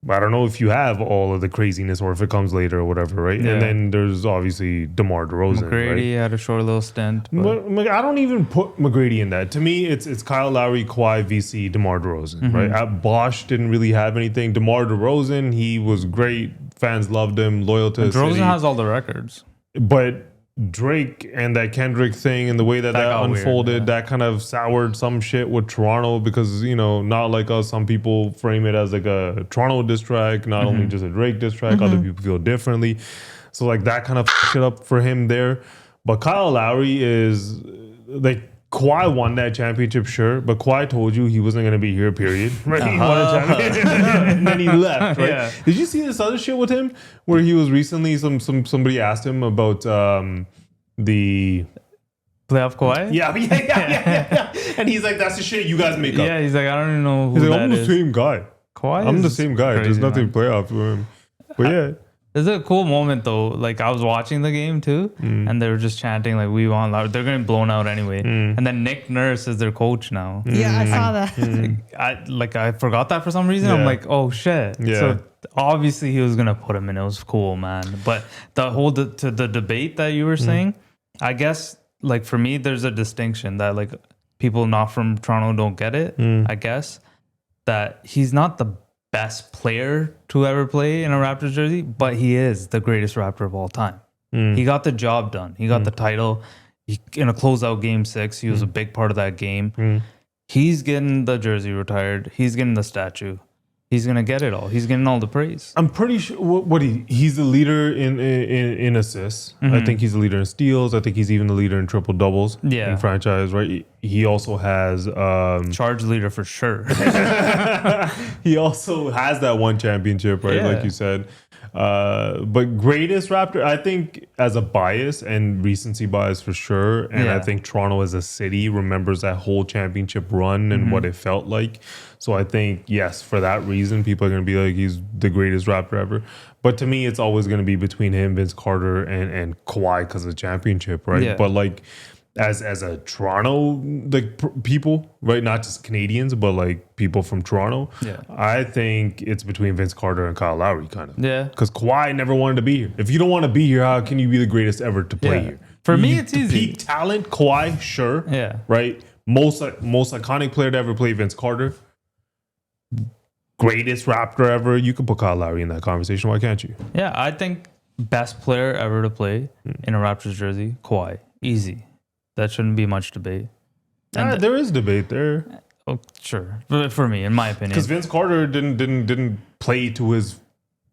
I don't know if you have all of the craziness or if it comes later or whatever, right? Yeah. And then there's obviously DeMar DeRozan, McGrady had a short little stint. But I don't even put McGrady in that. To me, it's Kyle Lowry, Kawhi, VC, DeMar DeRozan, right? At Bosch didn't really have anything. DeMar DeRozan, he was great. Fans loved him, loyal to his DeRozan city. has all the records. But Drake and that Kendrick thing and the way that unfolded, weird, that kind of soured some shit with Toronto because, not like us, some people frame it as like a Toronto diss track, not only just a Drake diss track, other people feel differently. So like that kind of shit up for him there. But Kyle Lowry is like, Kawhi won that championship, sure, but Kawhi told you he wasn't going to be here, period. Right? He won a championship and then he left, right? Yeah. Did you see this other shit with him where he was recently, somebody asked him about the playoff Kawhi? Yeah. And he's like, that's the shit you guys make up. Yeah, he's like, I don't even know who he's like, that I'm the is. same guy. Kawhi I'm the same guy. Crazy, There's nothing playoff for him. But yeah. It's a cool moment though. Like I was watching the game too, and they were just chanting like "We want loud." They're getting blown out anyway. And then Nick Nurse is their coach now. Yeah, I saw that. I forgot that for some reason. I'm like, oh shit. Yeah. So obviously he was gonna put him in. It was cool, man. But the whole the debate that you were saying, I guess like for me, there's a distinction that like people not from Toronto don't get it. I guess that he's not the best player to ever play in a Raptors jersey, but he is the greatest Raptor of all time. He got the job done. He got the title. In a closeout game 6, he was a big part of that game. He's getting the jersey retired. He's getting the statue. He's gonna get it all. He's getting all the praise. I'm pretty sure he's the leader in assists. I think he's the leader in steals. I think he's even the leader in triple doubles in franchise, right? He also has charge leader for sure. He also has that one championship, right? Like you said. But greatest Raptor, I think as a bias and recency bias for sure. And I think Toronto as a city remembers that whole championship run and what it felt like. So I think, yes, for that reason, people are going to be like, he's the greatest Raptor ever. But to me, it's always going to be between him, Vince Carter, and Kawhi because of the championship, right? Yeah. But like, as a Toronto people, right? Not just Canadians, but like people from Toronto. Yeah. I think it's between Vince Carter and Kyle Lowry, kind of. Yeah. Because Kawhi never wanted to be here. If you don't want to be here, how can you be the greatest ever to play here? For me, it's easy. Peak talent, Kawhi, sure. Yeah. Right. Most iconic player to ever play, Vince Carter. Greatest Raptor ever. You could put Kyle Lowry in that conversation. Why can't you? Yeah, I think best player ever to play in a Raptors jersey, Kawhi. Easy. That shouldn't be much debate. And there is debate there. Oh, sure. For me, in my opinion. Because Vince Carter didn't play to his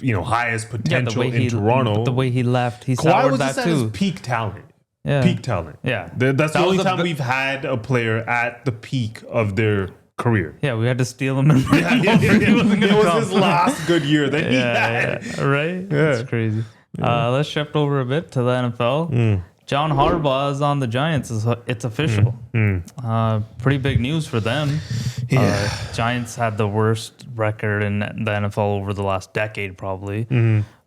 highest potential in Toronto. The way he left, he Kawhi was that just too. at his peak talent. Yeah. Peak talent. Yeah. That's the only time we've had a player at the peak of their career. Yeah, we had to steal him. And it was his last good year that he had. Yeah, right? Yeah. That's crazy. Let's shift over a bit to the NFL. John Harbaugh is on the Giants. It's official. Pretty big news for them. Giants had the worst record in the NFL over the last decade, probably.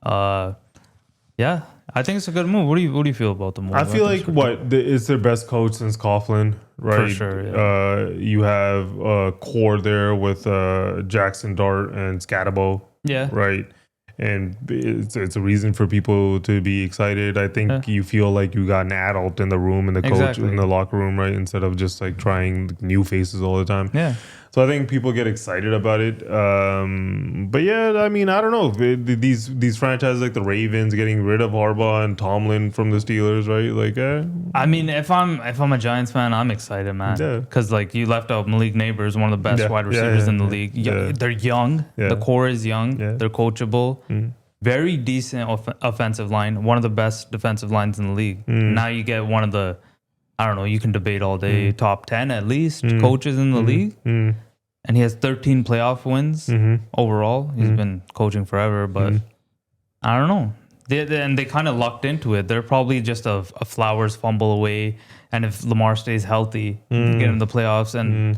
Yeah, I think it's a good move. What do you feel about the move? I feel like it's their best coach since Coughlin, right? For sure. Yeah. You have a core there with Jackson Dart and Scatabo. Yeah. Right. And it's a reason for people to be excited. I think you feel like you got an adult in the room and the coach in the locker room, right? Instead of just like trying new faces all the time. Yeah. So I think people get excited about it. But yeah, I mean, I don't know. These franchises like the Ravens getting rid of Harbaugh and Tomlin from the Steelers, right? Like, I mean, if I'm a Giants fan, I'm excited, man. Yeah. Because like you left out Malik Neighbors, one of the best wide receivers in the league. They're young. Yeah. The core is young. Yeah. They're coachable. Very decent offensive line. One of the best defensive lines in the league. Now you get one of the, I don't know, you can debate all day, top 10 at least coaches in the league. And he has 13 playoff wins overall. He's been coaching forever, but I don't know. They kind of lucked into it. They're probably just a Flowers fumble away. And if Lamar stays healthy, get him the playoffs. And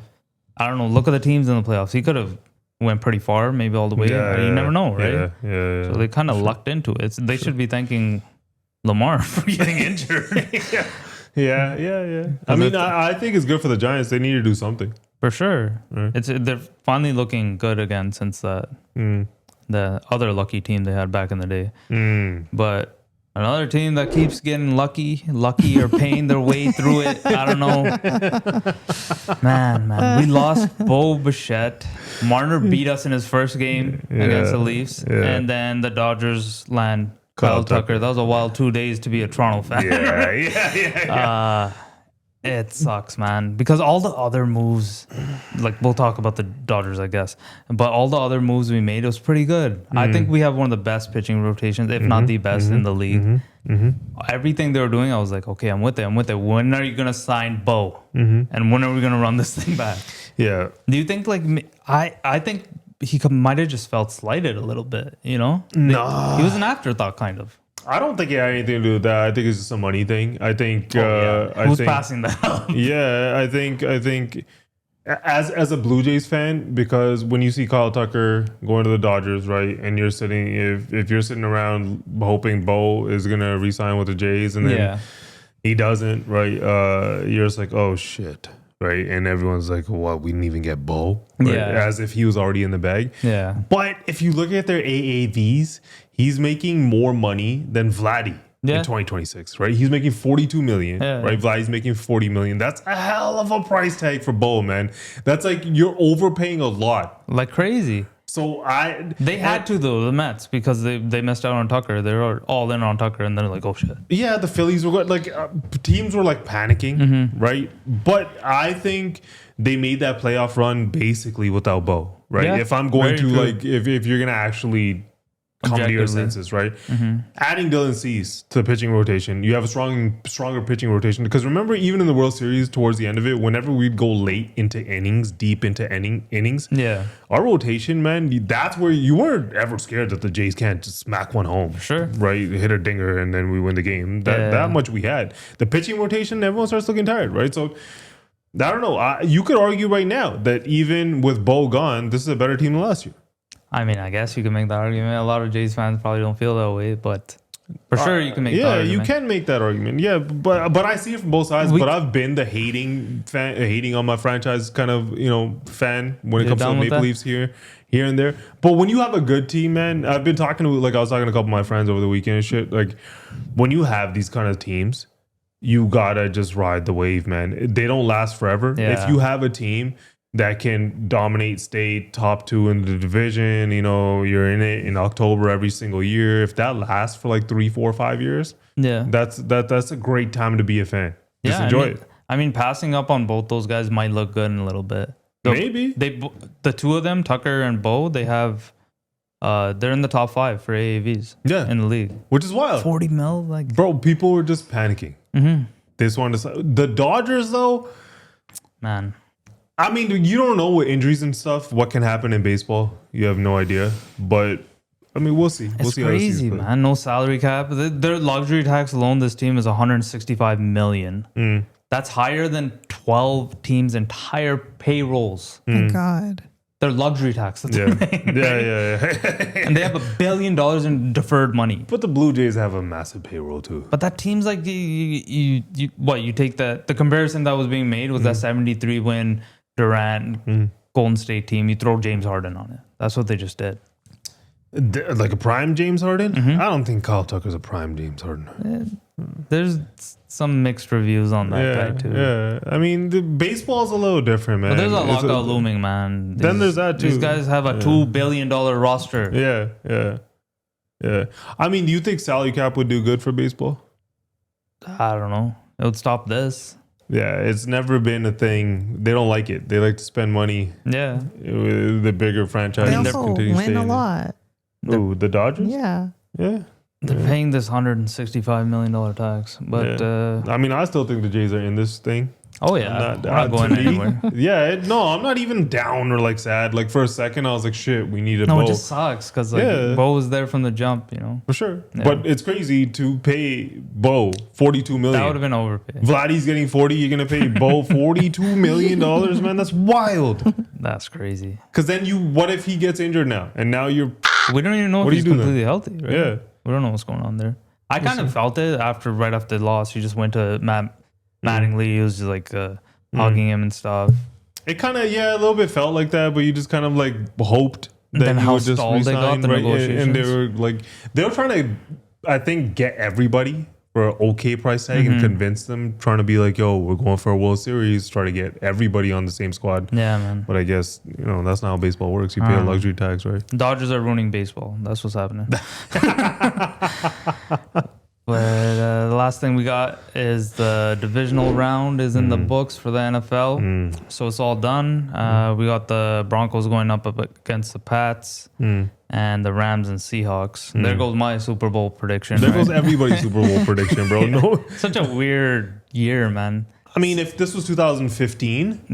I don't know, look at the teams in the playoffs. He could have went pretty far, maybe all the way. You never know, right? Yeah. So they kind of lucked into it. They should be thanking Lamar for getting injured. Yeah. I mean, I think it's good for the Giants. They need to do something. For sure. Right. They're finally looking good again since the other lucky team they had back in the day. But another team that keeps getting lucky or paying their way through it. I don't know. Man. We lost Bo Bichette. Marner beat us in his first game against the Leafs. Yeah. And then the Dodgers land Kyle Tucker. That was a wild 2 days to be a Toronto fan. Yeah. It sucks, man. Because all the other moves, like we'll talk about the Dodgers, I guess, but all the other moves we made was pretty good. I think we have one of the best pitching rotations, if not the best in the league. Everything they were doing, I was like, okay, I'm with it. When are you going to sign Bo? And when are we going to run this thing back? Yeah. Do you think I think he might have just felt slighted a little bit, No. He was an afterthought, kind of. I don't think it had anything to do with that. I think it's just a money thing. I think who's passing that up? Yeah, I think as a Blue Jays fan, because when you see Kyle Tucker going to the Dodgers, right, and you're sitting if you're sitting around hoping Bo is gonna re-sign with the Jays and then he doesn't, right, you're just like, oh shit. Right, and everyone's like, "What? We didn't even get Bo." Right? As if he was already in the bag. Yeah. But if you look at their AAVs, he's making more money than Vladdy in 2026. Right, he's making $42 million. Right, Vladdy's making $40 million. That's a hell of a price tag for Bo, man. That's like you're overpaying a lot, like crazy. So they had to though, the Mets, because they missed out on Tucker. They were all in on Tucker, and they're like, oh shit. Yeah, the Phillies were like teams were like panicking, right? But I think they made that playoff run basically without Bo, right? Yeah, if I'm going to like, if you're gonna actually come to your senses, right? Adding Dylan Cease to the pitching rotation, you have a stronger pitching rotation. Because remember, even in the World Series, towards the end of it, whenever we'd go late into innings, deep into innings, our rotation, man, that's where you weren't ever scared that the Jays can't just smack one home, right? Hit a dinger and then we win the game. That much we had. The pitching rotation, everyone starts looking tired, right? So I don't know. You could argue right now that even with Bo gone, this is a better team than last year. I mean, I guess you can make that argument. A lot of Jays fans probably don't feel that way, but For sure, you can make that argument. You can make that argument. Yeah, but I see it from both sides. But I've been the hating on my franchise kind of fan when it comes to the Maple Leafs here and there. But when you have a good team, man, I was talking to a couple of my friends over the weekend and shit. Like when you have these kind of teams, you gotta just ride the wave, man. They don't last forever. Yeah. If you have a team that can dominate, stay top 2 in the division, you're in it in October every single year. If that lasts for like 3, 4, 5 years, that's a great time to be a fan. Just enjoy it. I mean, passing up on both those guys might look good in a little bit. Maybe the two of them, Tucker and Bo, they have they're in the top 5 for AAVs. In the league, which is wild. 40 mil, like bro, people were just panicking. This one, the Dodgers though, man. I mean, you don't know with injuries and stuff what can happen in baseball. You have no idea. But I mean, we'll see. It's crazy, man. No salary cap. Their luxury tax alone, this team is $165 million. That's higher than 12 teams' entire payrolls. Oh my God. Their luxury tax. That's yeah. And they have $1 billion in deferred money. But the Blue Jays have a massive payroll too. But that team's like you take the comparison that was being made was that 73 win Durant Golden State team. You throw James Harden on it. That's what they just did. Like a prime James Harden? I don't think Kyle Tucker's a prime James Harden. There's some mixed reviews on that guy too. Yeah, I mean, the baseball's a little different, man. But there's a lockout looming, man. Then there's that too. These guys have a $2 billion roster. Yeah. I mean, do you think salary cap would do good for baseball? I don't know. It would stop this. Yeah, it's never been a thing. They don't like it. They like to spend money. Yeah, with the bigger franchise. They also win a lot. Oh, the Dodgers? Yeah. They're paying this $165 million tax. But I mean, I still think the Jays are in this thing. Oh yeah, we're not going anywhere. I'm not even down or like sad. Like for a second, I was like, "Shit, we need a Bo." It just sucks because Bo was there from the jump, For sure, but it's crazy to pay Bo $42 million. That would have been overpaid. Vladdy's getting 40. You're gonna pay Bo $42 million, man. That's wild. That's crazy. Because then what if he gets injured now, and now you're? We don't even know if he's completely healthy. Right? Yeah, we don't know what's going on there. I kind of felt it right after the loss. He just went to Mattingly, he was just like hugging him and stuff. It kind of a little bit felt like that, but you just kind of like hoped that he would just resign, right? And they were trying to, I think, get everybody for an okay price tag and convince them, trying to be like, "Yo, we're going for a World Series." Try to get everybody on the same squad. Yeah, man. But I guess that's not how baseball works. You pay a luxury tax, right? Dodgers are ruining baseball. That's what's happening. But the last thing we got is the divisional round is in the books for the NFL. So it's all done. We got the Broncos going up against the Pats and the Rams and Seahawks. There goes my Super Bowl prediction. There goes everybody's Super Bowl prediction, bro. No, such a weird year, man. I mean, if this was 2015,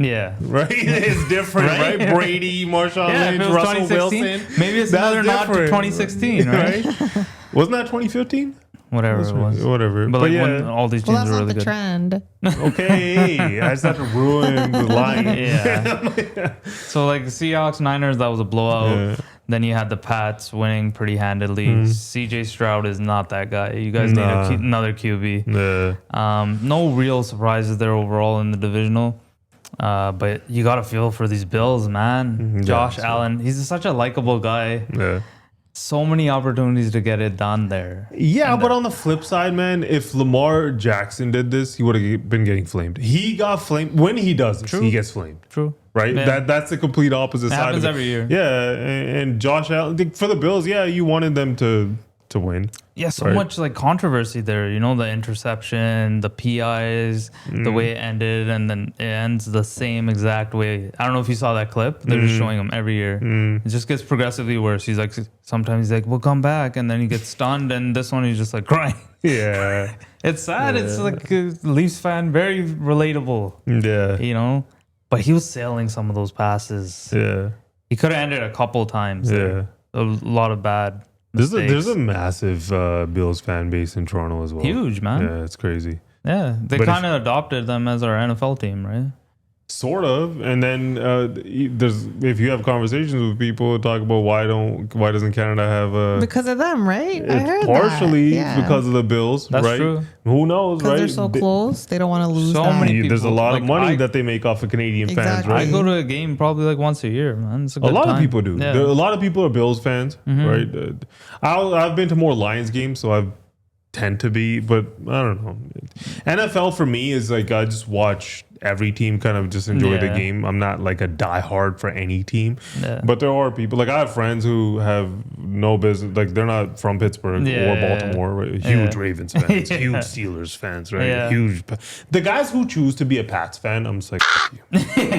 right, it's different, right? Brady, Marshawn Lynch, Russell Wilson. Maybe it's another nod to 2016, right? Wasn't that 2015? Whatever it was. Whatever. But when all these teams are really good. Trend. Okay. I just have to ruin the line. Yeah. So like the Seahawks, Niners, that was a blowout. Yeah. Then you had the Pats winning pretty handedly. CJ Stroud is not that guy. You guys need another QB. Yeah. No real surprises there overall in the divisional. But you got to feel for these Bills, man. Josh Allen, he's such a likable guy. Yeah. So many opportunities to get it done there. Yeah, but on the flip side, man, if Lamar Jackson did this, he would have been getting flamed. He got flamed. When he does this, he gets flamed. True. Right? Yeah. That's the complete opposite side of it. Happens every year. Yeah, and Josh Allen, for the Bills, you wanted them to win. Yeah, so much like controversy there. The interception, the PIs, the way it ended, and then it ends the same exact way. I don't know if you saw that clip. They're just showing him every year. It just gets progressively worse. He's like, sometimes he's like, we'll come back, and then he gets stunned, and this one he's just like crying. Yeah. It's sad. Yeah. It's like a Leafs fan, very relatable. Yeah. But he was sailing some of those passes. Yeah. He could have ended a couple times. Yeah. A lot of bad There's a massive Bills fan base in Toronto as well. Huge, man. Yeah, it's crazy. Yeah, they kind of adopted them as our NFL team, right? Sort of, and then there's if you have conversations with people, talk about why doesn't Canada have a because of them, right? I heard partially that. Yeah. because of the bills, That's right? true. Who knows, right? Because they're so close, they don't want to lose. So that. many people. There's a lot Like, of money that they make off of Canadian fans, Exactly. right? I go to a game probably like once a year, man. It's a A lot time. of people do. Yeah. A lot of people are Bills fans, right? I've been to more Lions games, so I tend to be, but I don't know. NFL for me is like I just watch every team, kind of just enjoy the game. I'm not like a diehard for any team, but there are people like I have friends who have no business, like they're not from Pittsburgh or Baltimore, right? Huge Ravens fans, huge Steelers fans, right? Huge. The guys who choose to be a Pats fan, I'm just like, F you.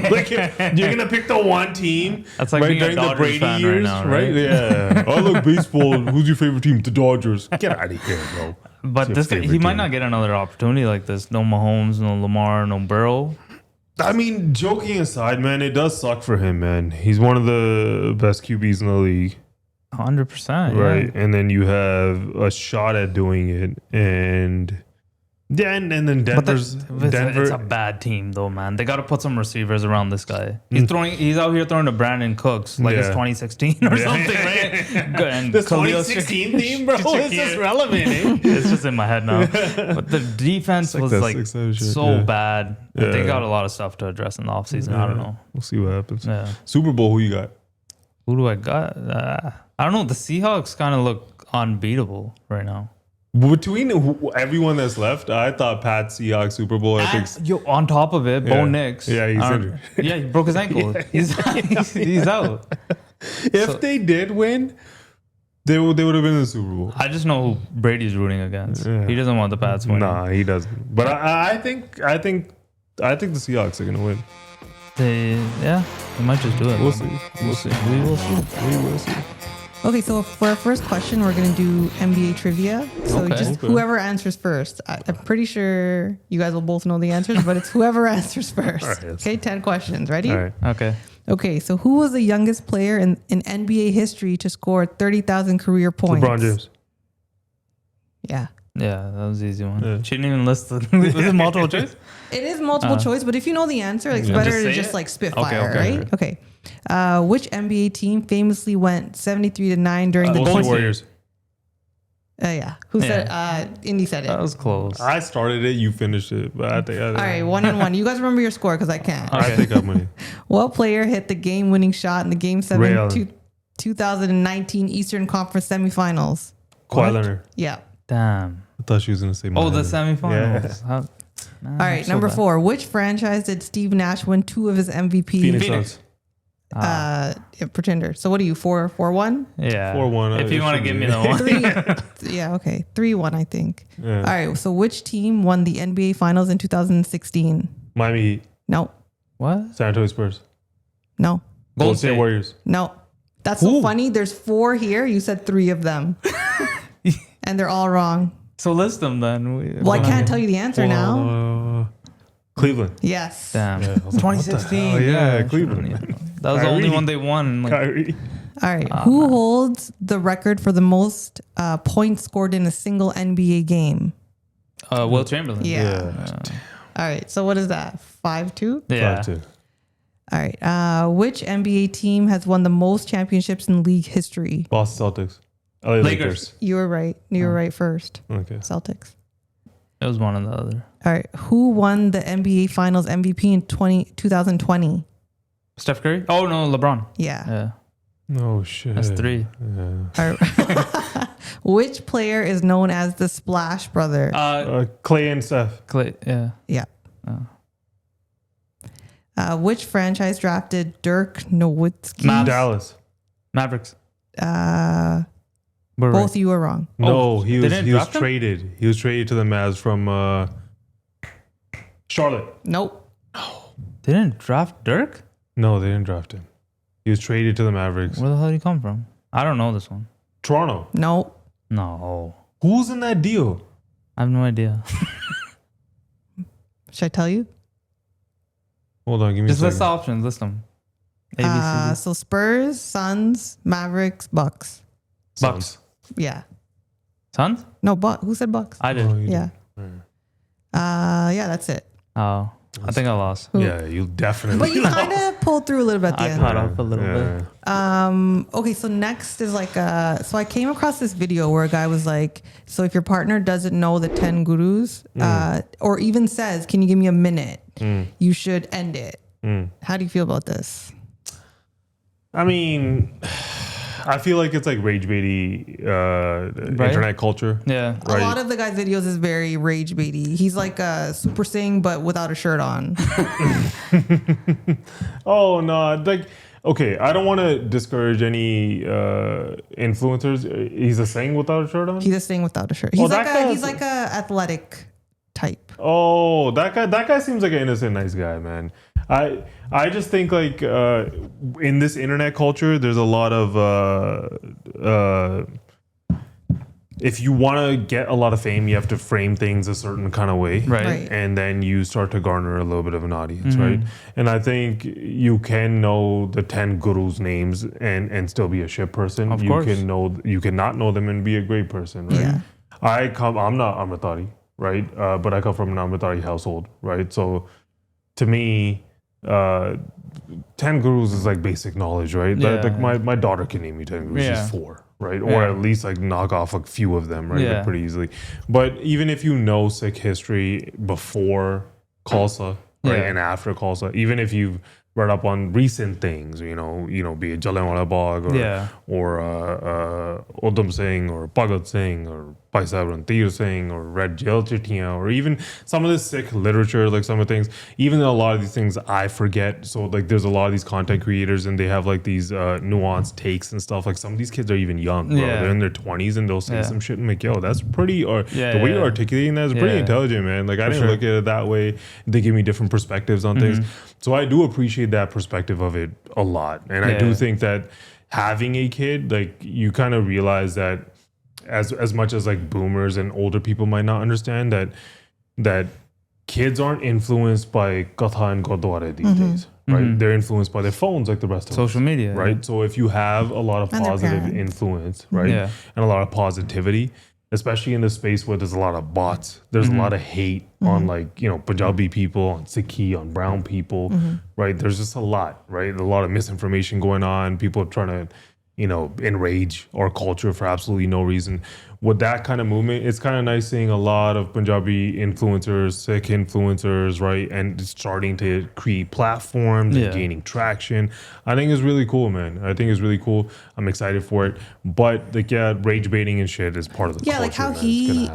Like you're gonna pick the one team. That's like right, being during a the Dodgers Brady fan years, right now, right? Yeah. I like baseball. Who's your favorite team? The Dodgers. Get out of here, bro. But this he might not get another opportunity like this. No Mahomes, no Lamar, no Burrow. I mean, joking aside, man, it does suck for him, man. He's one of the best QBs in the league. 100%. Right. And then you have a shot at doing it. And and then Denver's It's a bad team though, man. They got to put some receivers around this guy. He's out here throwing to Brandon Cooks like it's 2016 or something, right? And this 2016 team, bro, is just relevant, eh? It's just in my head now. But the defense was like so bad. They got a lot of stuff to address in the offseason. I don't know. We'll see what happens. Yeah. Super Bowl, who you got? Who do I got? I don't know. The Seahawks kind of look unbeatable right now. Between everyone that's left, I thought Pat Seahawks Super Bowl. I think on top of it, Bo Nix. Yeah, he's injured. Yeah, he broke his ankle. He's out. If they did win, they would have been in the Super Bowl. I just know who Brady's rooting against. Yeah. He doesn't want the Pats winning. Nah, he doesn't. But I think the Seahawks are gonna win. They might just do it. We'll see. We will see. Okay, so for our first question, we're going to do NBA trivia. So whoever answers first. I'm pretty sure you guys will both know the answers, but it's whoever answers first. Right, okay, 10 questions. Ready? All right. Okay. Okay, so who was the youngest player in NBA history to score 30,000 career points? LeBron James. Yeah. Yeah, that was an easy one. Yeah. She didn't even list the was it multiple choice? It is multiple choice, but if you know the answer, it's better to just like spitfire, right? Okay. Which NBA team famously went 73-9 during the Golden Warriors? Yeah. Who said? Indy said it. That was close. I started it. You finished it. But I think. All right, 1-1. You guys remember your score because I can't. I think I'm winning. What player hit the game-winning shot in the Game 7 2019 Eastern Conference semifinals? Kawhi Leonard. Yeah. Damn. I thought she was going to say. The semifinals. Yeah. All right, number 4. Which franchise did Steve Nash win 2 of his MVP? Phoenix Suns. Pretender. So what are you, 4-1? Yeah. 4-1. If you want to give me the one. 3-1, I think. Yeah. All right, so which team won the NBA Finals in 2016? Miami Heat. No. What? San Antonio Spurs. No. Golden State Warriors. No. That's so funny. There's 4 here. You said 3 of them. And they're all wrong. So list them then. Well, I can't tell you the answer now. Cleveland. Yes. Damn. Yeah, 2016. Yeah, Cleveland. That was the only one they won. Kyrie. All right. Who holds the record for the most points scored in a single NBA game? Will Chamberlain. Yeah. All right. So what is that? 5-2? Yeah. 5-2. All right. Which NBA team has won the most championships in league history? Boston Celtics. LA Lakers. You were right. You were right first. Okay. Celtics. It was one or the other. All right. Who won the NBA Finals MVP in 2020? Steph Curry? Oh, no, LeBron. Yeah. Oh, shit. That's 3. Yeah. All right. Which player is known as the Splash Brother? Clay and Steph. Clay, yeah. Yeah. Which franchise drafted Dirk Nowitzki? Dallas. Mavericks. Both of you are wrong. No, he was traded. He was traded to the Mavs from Charlotte. Nope. They didn't draft Dirk? No, they didn't draft him. He was traded to the Mavericks. Where the hell did he come from? I don't know this one. Toronto. Nope. No. Who's in that deal? I have no idea. Should I tell you? Hold on, give me Just a second. list the options. List them. A, B, C, D. So Spurs, Suns, Mavericks, Bucks. Bucks. Yeah. Suns? No, Who said Bucks? I did. Oh, yeah. did. Yeah, that's it. Oh. I think I lost. Yeah, you definitely. But you kind of pulled through a little bit at the end. I caught up a little bit. Okay, so next is like so I came across this video where a guy was like, so if your partner doesn't know the 10 gurus, or even says, can you give me a minute? You should end it. How do you feel about this? I mean, I feel like it's like rage baity internet culture. Yeah. Right? A lot of the guy's videos is very rage baity. He's like a Super Sing, but without a shirt on. Oh, no. Like, okay, I don't want to discourage any influencers. He's a Sing without a shirt on? He's a Sing without a shirt. He's like a athletic type. Oh, that guy seems like an innocent, nice guy, man. I just think like in this internet culture, there's a lot of if you want to get a lot of fame, you have to frame things a certain kind of way, right? And then you start to garner a little bit of an audience, right? And I think you can know the 10 gurus' names and still be a shit person. Of course. You cannot know them and be a great person, right? Yeah. I'm not Amritari, right? But I come from an Amritari household, right? So to me, 10 gurus is like basic knowledge, right? Yeah. Like my daughter can name me 10 gurus. Yeah. She's 4, right? Or at least like knock off a few of them, right? Like pretty easily. But even if you know Sikh history before Khalsa, right, and after Khalsa, even if you've read up on recent things, you know, be it Jallianwala Bagh or Udham Singh or Bhagat Singh or Bhai Sahib Ranveer Singh or read Jail Chittiyan or even some of the Sikh literature, like some of the things, even a lot of these things I forget. So like there's a lot of these content creators and they have like these nuanced takes and stuff. Like some of these kids are even young, bro. They're in their 20s and they'll say some shit and like, yo, that's pretty, or the way you're articulating that is pretty intelligent, man. Like I didn't look at it that way. They give me different perspectives on things. So I do appreciate that perspective of it a lot. And I do think that having a kid, like you kind of realize that as much as like boomers and older people might not understand that kids aren't influenced by Katha and Gurdwara these days, right? They're influenced by their phones like the rest of social media, right? So if you have a lot of positive influence, right? And a lot of positivity, especially in the space where there's a lot of bots, there's a lot of hate on like, you know, Punjabi people, on Sikhi, on brown people, right? There's just a lot, right? A lot of misinformation going on, people trying to, you know, enrage our culture for absolutely no reason. With that kind of movement, it's kind of nice seeing a lot of Punjabi influencers, Sikh influencers, right? And starting to create platforms and gaining traction. I think it's really cool, man. I think it's really cool. I'm excited for it. But like, rage baiting and shit is part of the culture. Yeah, like how he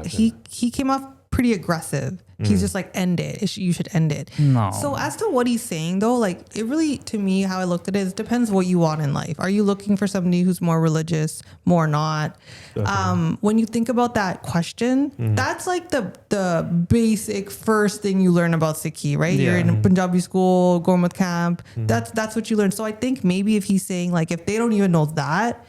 came off pretty aggressive. He's just like, end it. You should end it. No. So as to what he's saying though, like it really, to me, how I looked at it, it depends what you want in life. Are you looking for somebody who's more religious, more not? When you think about that question, that's like the basic first thing you learn about Sikhi, right? You're in a Punjabi school, Gormouth camp. That's what you learn. So I think maybe if he's saying like, if they don't even know that,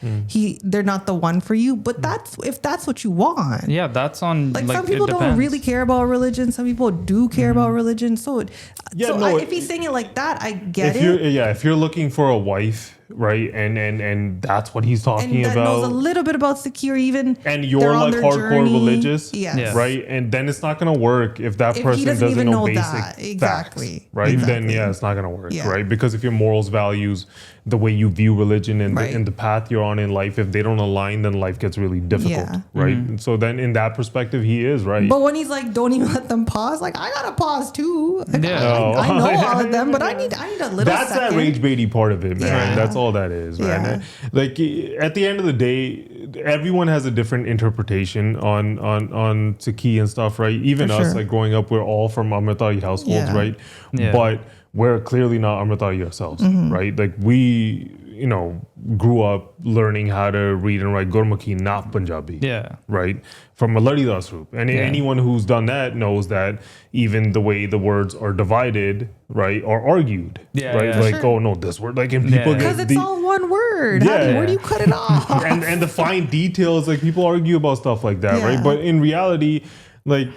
they're not the one for you. But if that's what you want. Yeah, that's on like some people don't really care about religion. Some people do care about religion. So if he's saying it like that, I get it. If you're looking for a wife, right, and that's what he's talking and that about, knows a little bit about Sikhi, or even and you're like hardcore journey, religious, yes. right, and then it's not gonna work if that person doesn't know basic facts, right? Then it's not gonna work, right? Because if your morals, values, the way you view religion and the path you're on in life, if they don't align, then life gets really difficult, right? So then in that perspective, he is right. But when he's like, don't even let them pause, like I gotta pause too. Like, I know all of them, but I need a little. That's second. that rage baity part of it, man. That's all that is, man. Like at the end of the day, everyone has a different interpretation on Sikhi and stuff, right? Even us, like growing up, we're all from Amritari households, right? But we're clearly not Amritari ourselves, right? Like we, you know, grew up learning how to read and write Gurmukhi, not Punjabi, right? From a Ladidas group. And anyone who's done that knows that even the way the words are divided, right, are argued, right? Like, oh no, this word, like, and people get because it's all one word. Where do you cut it off? and the fine details, like people argue about stuff like that, right? But in reality, Like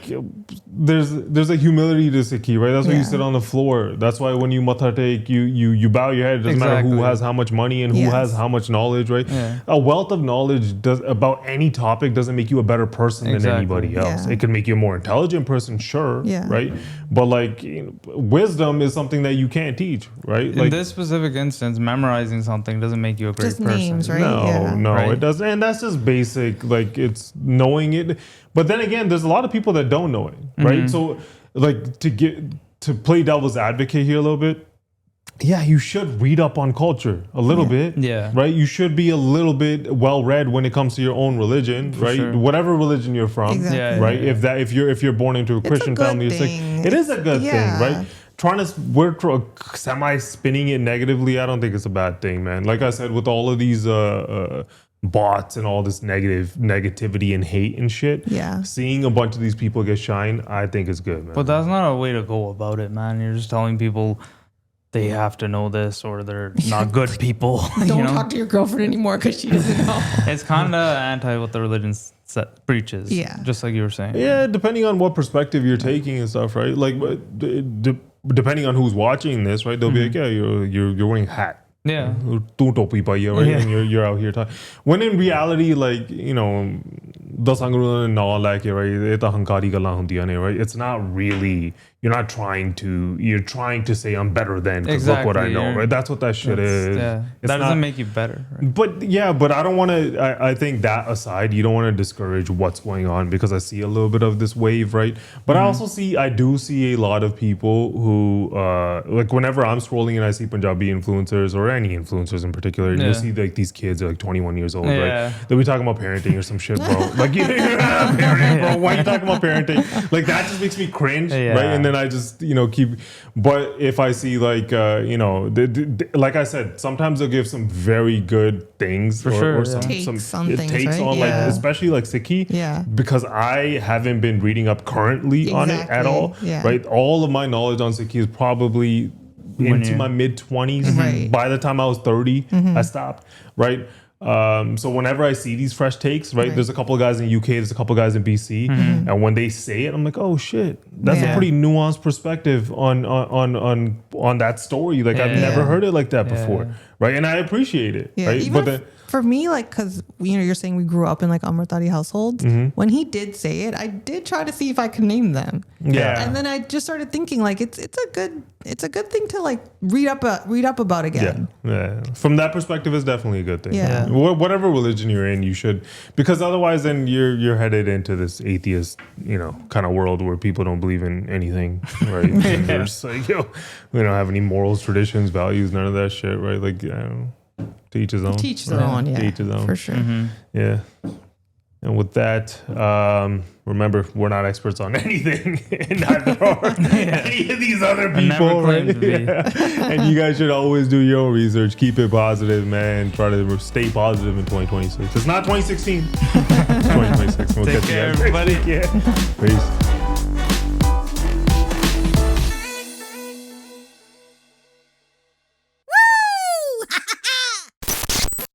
there's a humility to Sikhi, right? That's why you sit on the floor. That's why when you matha take, you bow your head. It doesn't matter who has how much money and who has how much knowledge, right? Yeah. A wealth of knowledge about any topic doesn't make you a better person than anybody else. It can make you a more intelligent person, sure, right? But like wisdom is something that you can't teach, right? In this specific instance, memorizing something doesn't make you a great person. Names, right? No, it doesn't. And that's just basic. Like it's knowing it. But then again, there's a lot of people that don't know it, right? So, like to play devil's advocate here a little bit, yeah, you should read up on culture a little bit, right? You should be a little bit well read when it comes to your own religion, right? Sure. Whatever religion you're from, right? If you're born into a Christian family, it is a good thing, right? We're semi spinning it negatively. I don't think it's a bad thing, man. Like I said, with all of these bots and all this negativity and hate and shit. Yeah. Seeing a bunch of these people get shine, I think is good, man. But that's not a way to go about it, man. You're just telling people they have to know this or they're not good people. Don't talk to your girlfriend anymore because she doesn't know. It's kind of anti what the religion preaches. Yeah. Just like you were saying. Yeah, depending on what perspective you're taking and stuff, right? Like, depending on who's watching this, right? They'll be like, yeah, you're wearing a hat. Yeah. Right? And you're out here talking. When in reality, like, right? It's not really, you're trying to say I'm better than because look what I know, right? That's what that shit is. Yeah. That doesn't make you better. Right? But I don't want to, I think that aside, you don't want to discourage what's going on because I see a little bit of this wave, right? But I do see a lot of people who, like whenever I'm scrolling and I see Punjabi influencers or any influencers in particular, and you'll see like these kids are like 21 years old, right? They'll be talking about parenting or some shit, bro. Like, you're not parenting, bro. Why are you talking about parenting? Like, that just makes me cringe, right? And then I just, keep. But if I see like, like I said, sometimes they'll give some very good things or some takes on right? Like, especially like Sikhi, because I haven't been reading up currently on it at all, right? All of my knowledge on Sikhi is probably into my mid 20s. Right. By the time I was 30, I stopped, right? So whenever I see these fresh takes, right, there's a couple of guys in UK, there's a couple of guys in BC, and when they say it, I'm like, oh shit, that's a pretty nuanced perspective on that story. Like I've never heard it like that before, right? And I appreciate it, right? Even for me, like, because you're saying we grew up in like Amritari households. When he did say it, I did try to see if I could name them. Yeah, and then I just started thinking like it's a good thing to like read up about again. Yeah. From that perspective, it's definitely a good thing. Yeah. Whatever religion you're in, you should, because otherwise, then you're headed into this atheist, kind of world where people don't believe in anything, right? And they're just like, we don't have any morals, traditions, values, none of that shit, right? Like, I don't know. To each his own. To each his own, yeah. To each his own. For sure. Yeah. And with that, remember, we're not experts on anything. Neither are any of these other people. Right? And you guys should always do your own research. Keep it positive, man. Try to stay positive in 2026. It's not 2016. It's 2026. We'll Take care, everybody. Peace.